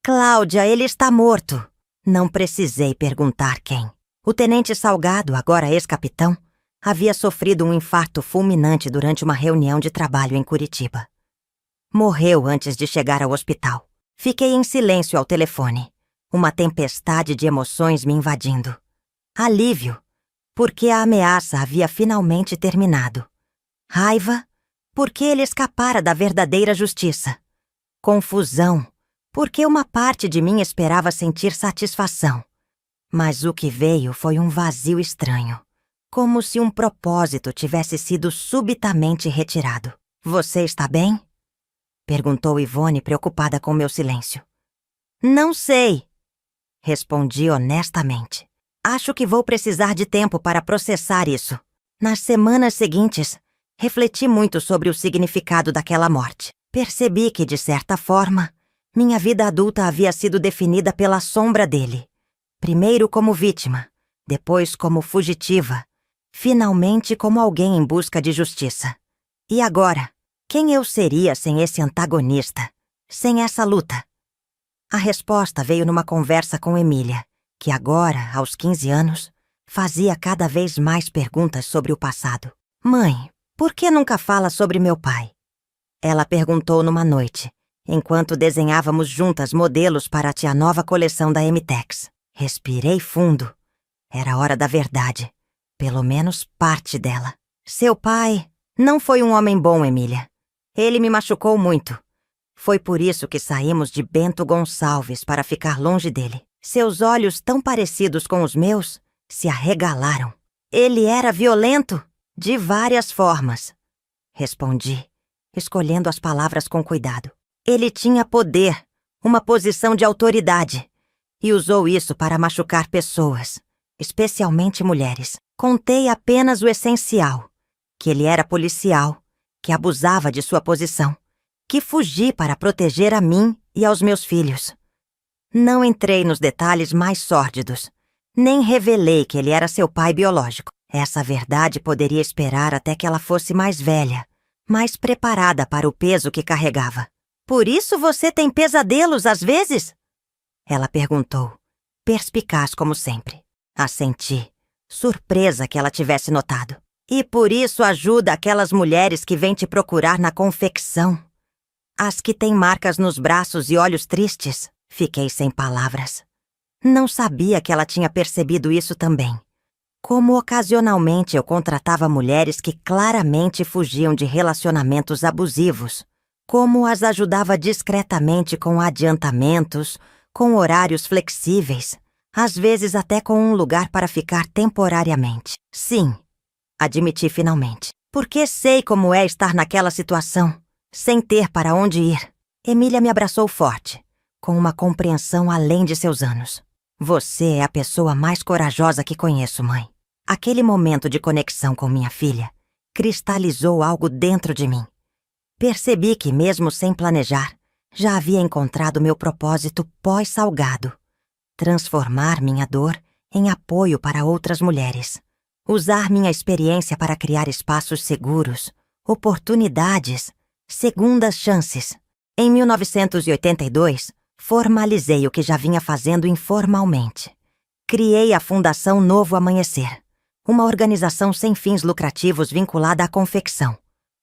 Cláudia, ele está morto. Não precisei perguntar quem. O tenente Salgado, agora ex-capitão, havia sofrido um infarto fulminante durante uma reunião de trabalho em Curitiba. Morreu antes de chegar ao hospital. Fiquei em silêncio ao telefone, uma tempestade de emoções me invadindo. Alívio, porque a ameaça havia finalmente terminado. Raiva, porque ele escapara da verdadeira justiça. Confusão, porque uma parte de mim esperava sentir satisfação. Mas o que veio foi um vazio estranho, como se um propósito tivesse sido subitamente retirado. Você está bem? Perguntou Ivone, preocupada com meu silêncio. Não sei, respondi honestamente. Acho que vou precisar de tempo para processar isso. Nas semanas seguintes, refleti muito sobre o significado daquela morte. Percebi que, de certa forma, minha vida adulta havia sido definida pela sombra dele. Primeiro como vítima, depois como fugitiva, finalmente como alguém em busca de justiça. E agora, quem eu seria sem esse antagonista, sem essa luta? A resposta veio numa conversa com Emília, que agora, aos 15 anos, fazia cada vez mais perguntas sobre o passado. Mãe, por que nunca fala sobre meu pai? Ela perguntou numa noite, enquanto desenhávamos juntas modelos para a nova coleção da Emitex. Respirei fundo. Era hora da verdade. Pelo menos parte dela. Seu pai não foi um homem bom, Emília. Ele me machucou muito. Foi por isso que saímos de Bento Gonçalves para ficar longe dele. Seus olhos, tão parecidos com os meus, se arregalaram. Ele era violento, de várias formas. Respondi, escolhendo as palavras com cuidado. Ele tinha poder, uma posição de autoridade, e usou isso para machucar pessoas, especialmente mulheres. Contei apenas o essencial, que ele era policial, que abusava de sua posição, que fugi para proteger a mim e aos meus filhos. Não entrei nos detalhes mais sórdidos, nem revelei que ele era seu pai biológico. Essa verdade poderia esperar até que ela fosse mais velha, mais preparada para o peso que carregava. Por isso você tem pesadelos às vezes? Ela perguntou, perspicaz como sempre. Assenti, surpresa que ela tivesse notado. E por isso ajuda aquelas mulheres que vêm te procurar na confecção. As que têm marcas nos braços e olhos tristes. Fiquei sem palavras. Não sabia que ela tinha percebido isso também. Como ocasionalmente eu contratava mulheres que claramente fugiam de relacionamentos abusivos. Como as ajudava discretamente com adiantamentos, com horários flexíveis, às vezes até com um lugar para ficar temporariamente. Sim, admiti finalmente. Porque sei como é estar naquela situação, sem ter para onde ir. Emília me abraçou forte, com uma compreensão além de seus anos. Você é a pessoa mais corajosa que conheço, mãe. Aquele momento de conexão com minha filha cristalizou algo dentro de mim. Percebi que, mesmo sem planejar, já havia encontrado meu propósito pós-Salgado. Transformar minha dor em apoio para outras mulheres. Usar minha experiência para criar espaços seguros, oportunidades, segundas chances. Em 1982, formalizei o que já vinha fazendo informalmente. Criei a Fundação Novo Amanhecer, uma organização sem fins lucrativos vinculada à confecção.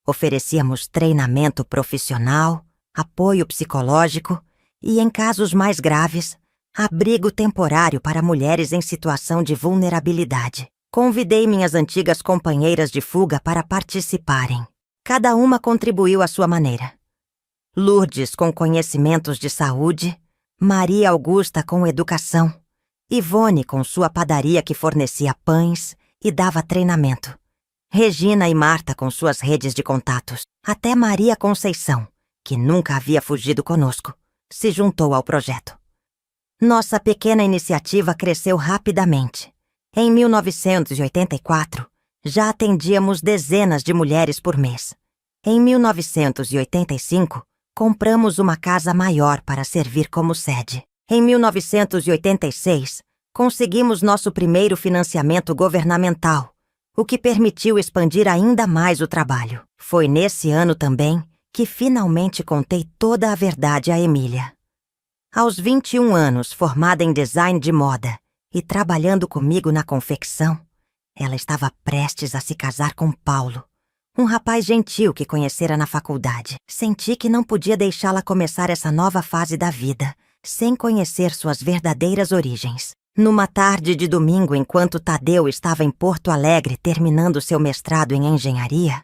Oferecíamos treinamento profissional, apoio psicológico e, em casos mais graves, abrigo temporário para mulheres em situação de vulnerabilidade. Convidei minhas antigas companheiras de fuga para participarem. Cada uma contribuiu à sua maneira. Lourdes com conhecimentos de saúde, Maria Augusta com educação, Ivone com sua padaria que fornecia pães e dava treinamento, Regina e Marta com suas redes de contatos, até Maria Conceição, que nunca havia fugido conosco, se juntou ao projeto. Nossa pequena iniciativa cresceu rapidamente. Em 1984, já atendíamos dezenas de mulheres por mês. Em 1985, compramos uma casa maior para servir como sede. Em 1986, conseguimos nosso primeiro financiamento governamental, o que permitiu expandir ainda mais o trabalho. Foi nesse ano também que finalmente contei toda a verdade a Emília. Aos 21 anos, formada em design de moda e trabalhando comigo na confecção, ela estava prestes a se casar com Paulo, um rapaz gentil que conhecera na faculdade. Senti que não podia deixá-la começar essa nova fase da vida, sem conhecer suas verdadeiras origens. Numa tarde de domingo, enquanto Tadeu estava em Porto Alegre terminando seu mestrado em engenharia,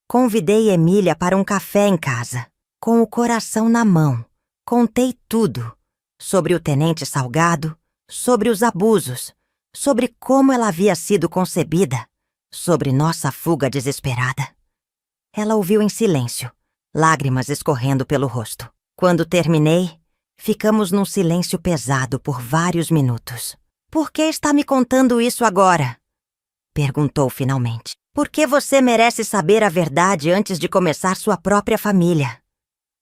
convidei Emília para um café em casa. Com o coração na mão, contei tudo sobre o Tenente Salgado, sobre os abusos, sobre como ela havia sido concebida, sobre nossa fuga desesperada. Ela ouviu em silêncio, lágrimas escorrendo pelo rosto. Quando terminei, ficamos num silêncio pesado por vários minutos. "Por que está me contando isso agora?" perguntou finalmente. "Porque você merece saber a verdade antes de começar sua própria família",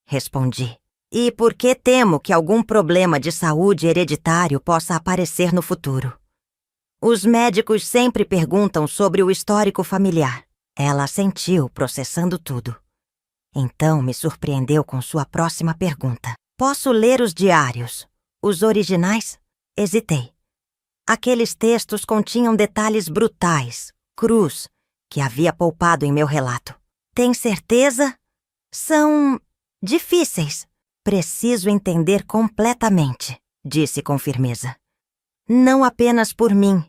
respondi. "E porque temo que algum problema de saúde hereditário possa aparecer no futuro. Os médicos sempre perguntam sobre o histórico familiar." Ela assentiu, processando tudo. Então me surpreendeu com sua próxima pergunta. "Posso ler os diários? Os originais?" Hesitei. Aqueles textos continham detalhes brutais, crus, que havia poupado em meu relato. "Tem certeza? São difíceis. Preciso entender completamente", disse com firmeza. "Não apenas por mim,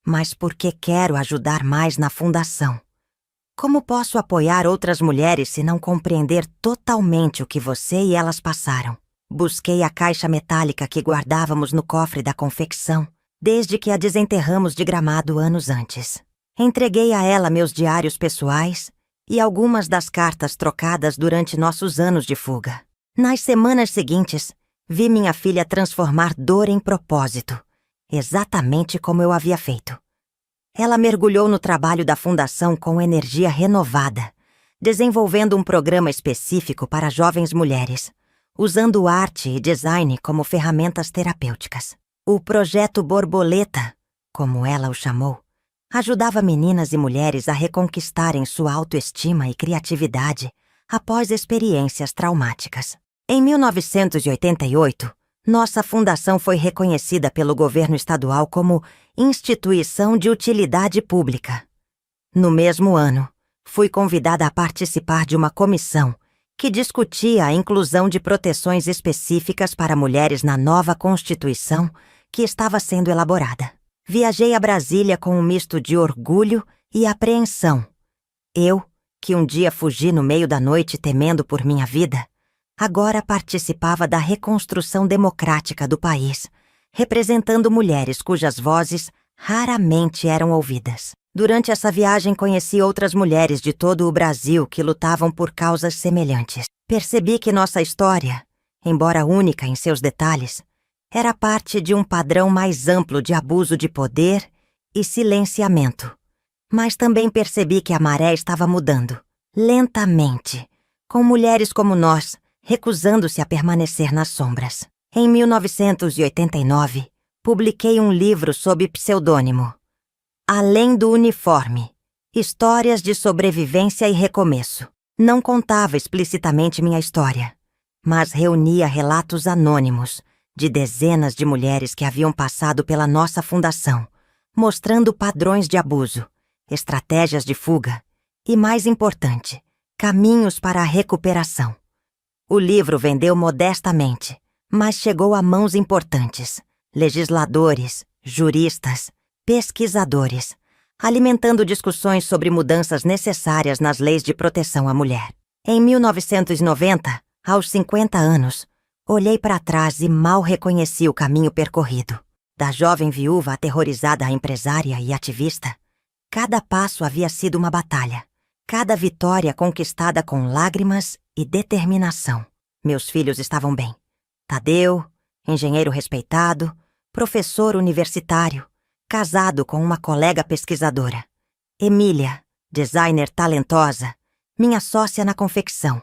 mas porque quero ajudar mais na fundação. Como posso apoiar outras mulheres se não compreender totalmente o que você e elas passaram?" Busquei a caixa metálica que guardávamos no cofre da confecção, desde que a desenterramos de Gramado anos antes. Entreguei a ela meus diários pessoais e algumas das cartas trocadas durante nossos anos de fuga. Nas semanas seguintes, vi minha filha transformar dor em propósito, exatamente como eu havia feito. Ela mergulhou no trabalho da fundação com energia renovada, desenvolvendo um programa específico para jovens mulheres, usando arte e design como ferramentas terapêuticas. O Projeto Borboleta, como ela o chamou, ajudava meninas e mulheres a reconquistarem sua autoestima e criatividade após experiências traumáticas. Em 1988, nossa fundação foi reconhecida pelo governo estadual como Instituição de Utilidade Pública. No mesmo ano, fui convidada a participar de uma comissão que discutia a inclusão de proteções específicas para mulheres na nova Constituição que estava sendo elaborada. Viajei a Brasília com um misto de orgulho e apreensão. Eu, que um dia fugi no meio da noite temendo por minha vida, agora participava da reconstrução democrática do país, representando mulheres cujas vozes raramente eram ouvidas. Durante essa viagem conheci outras mulheres de todo o Brasil que lutavam por causas semelhantes. Percebi que nossa história, embora única em seus detalhes, era parte de um padrão mais amplo de abuso de poder e silenciamento. Mas também percebi que a maré estava mudando, lentamente, com mulheres como nós recusando-se a permanecer nas sombras. Em 1989, publiquei um livro sob pseudônimo Além do Uniforme, Histórias de Sobrevivência e Recomeço. Não contava explicitamente minha história, mas reunia relatos anônimos de dezenas de mulheres que haviam passado pela nossa fundação, mostrando padrões de abuso, estratégias de fuga e, mais importante, caminhos para a recuperação. O livro vendeu modestamente, mas chegou a mãos importantes, legisladores, juristas, pesquisadores, alimentando discussões sobre mudanças necessárias nas leis de proteção à mulher. Em 1990, aos 50 anos, olhei para trás e mal reconheci o caminho percorrido. Da jovem viúva aterrorizada à empresária e ativista, cada passo havia sido uma batalha, cada vitória conquistada com lágrimas e determinação. Meus filhos estavam bem. Tadeu, engenheiro respeitado, professor universitário, casado com uma colega pesquisadora. Emília, designer talentosa, minha sócia na confecção.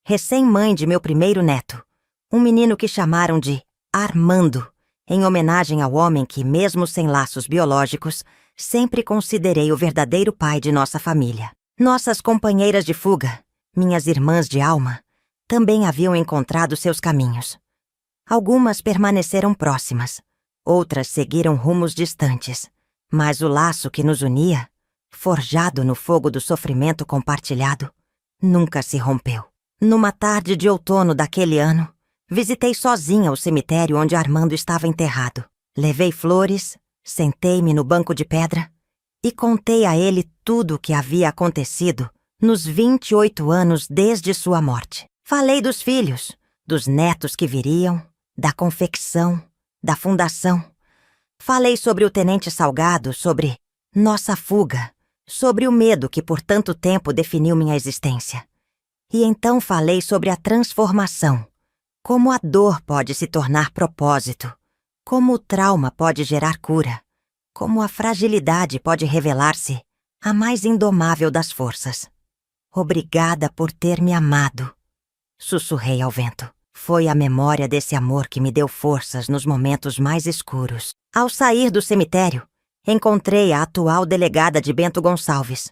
Recém-mãe de meu primeiro neto, um menino que chamaram de Armando, em homenagem ao homem que, mesmo sem laços biológicos, sempre considerei o verdadeiro pai de nossa família. Nossas companheiras de fuga, minhas irmãs de alma, também haviam encontrado seus caminhos. Algumas permaneceram próximas, outras seguiram rumos distantes, mas o laço que nos unia, forjado no fogo do sofrimento compartilhado, nunca se rompeu. Numa tarde de outono daquele ano, visitei sozinha o cemitério onde Armando estava enterrado. Levei flores, sentei-me no banco de pedra e contei a ele tudo o que havia acontecido nos 28 anos desde sua morte. Falei dos filhos, dos netos que viriam, da confecção, da fundação. Falei sobre o Tenente Salgado, sobre nossa fuga, sobre o medo que por tanto tempo definiu minha existência. E então falei sobre a transformação, como a dor pode se tornar propósito, como o trauma pode gerar cura, como a fragilidade pode revelar-se a mais indomável das forças. Obrigada por ter me amado, sussurrei ao vento. Foi a memória desse amor que me deu forças nos momentos mais escuros. Ao sair do cemitério, encontrei a atual delegada de Bento Gonçalves,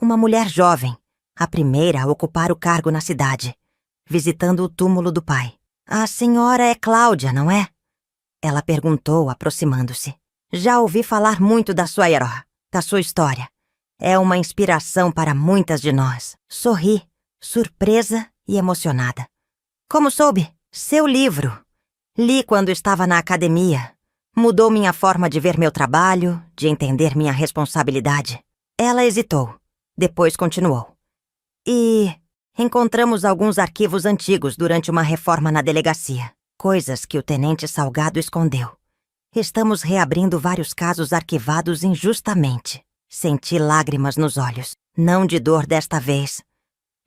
uma mulher jovem, a primeira a ocupar o cargo na cidade, visitando o túmulo do pai. A senhora é Cláudia, não é? Ela perguntou, aproximando-se. Já ouvi falar muito da sua herói, da sua história. É uma inspiração para muitas de nós. Sorri, surpresa e emocionada. Como soube? Seu livro. Li quando estava na academia. Mudou minha forma de ver meu trabalho, de entender minha responsabilidade. Ela hesitou. Depois continuou. E encontramos alguns arquivos antigos durante uma reforma na delegacia. Coisas que o Tenente Salgado escondeu. Estamos reabrindo vários casos arquivados injustamente. Senti lágrimas nos olhos. Não de dor desta vez,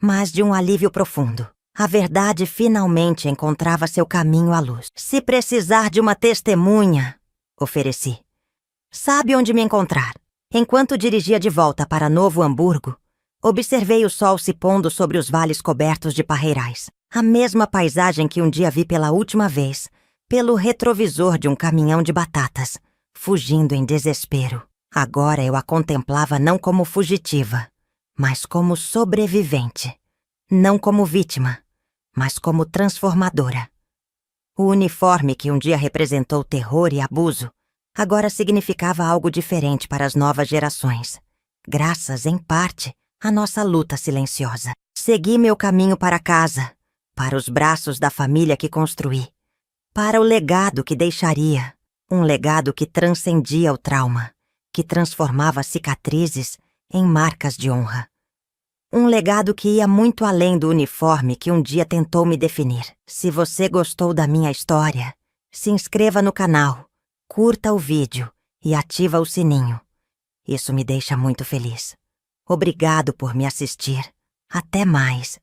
mas de um alívio profundo. A verdade finalmente encontrava seu caminho à luz. Se precisar de uma testemunha, ofereci. Sabe onde me encontrar. Enquanto dirigia de volta para Novo Hamburgo, observei o sol se pondo sobre os vales cobertos de parreirais. A mesma paisagem que um dia vi pela última vez, pelo retrovisor de um caminhão de batatas, fugindo em desespero. Agora eu a contemplava não como fugitiva, mas como sobrevivente. Não como vítima, mas como transformadora. O uniforme que um dia representou terror e abuso, agora significava algo diferente para as novas gerações, graças, em parte, à nossa luta silenciosa. Segui meu caminho para casa, para os braços da família que construí, para o legado que deixaria, um legado que transcendia o trauma, que transformava cicatrizes em marcas de honra. Um legado que ia muito além do uniforme que um dia tentou me definir. Se você gostou da minha história, se inscreva no canal, curta o vídeo e ativa o sininho. Isso me deixa muito feliz. Obrigado por me assistir. Até mais.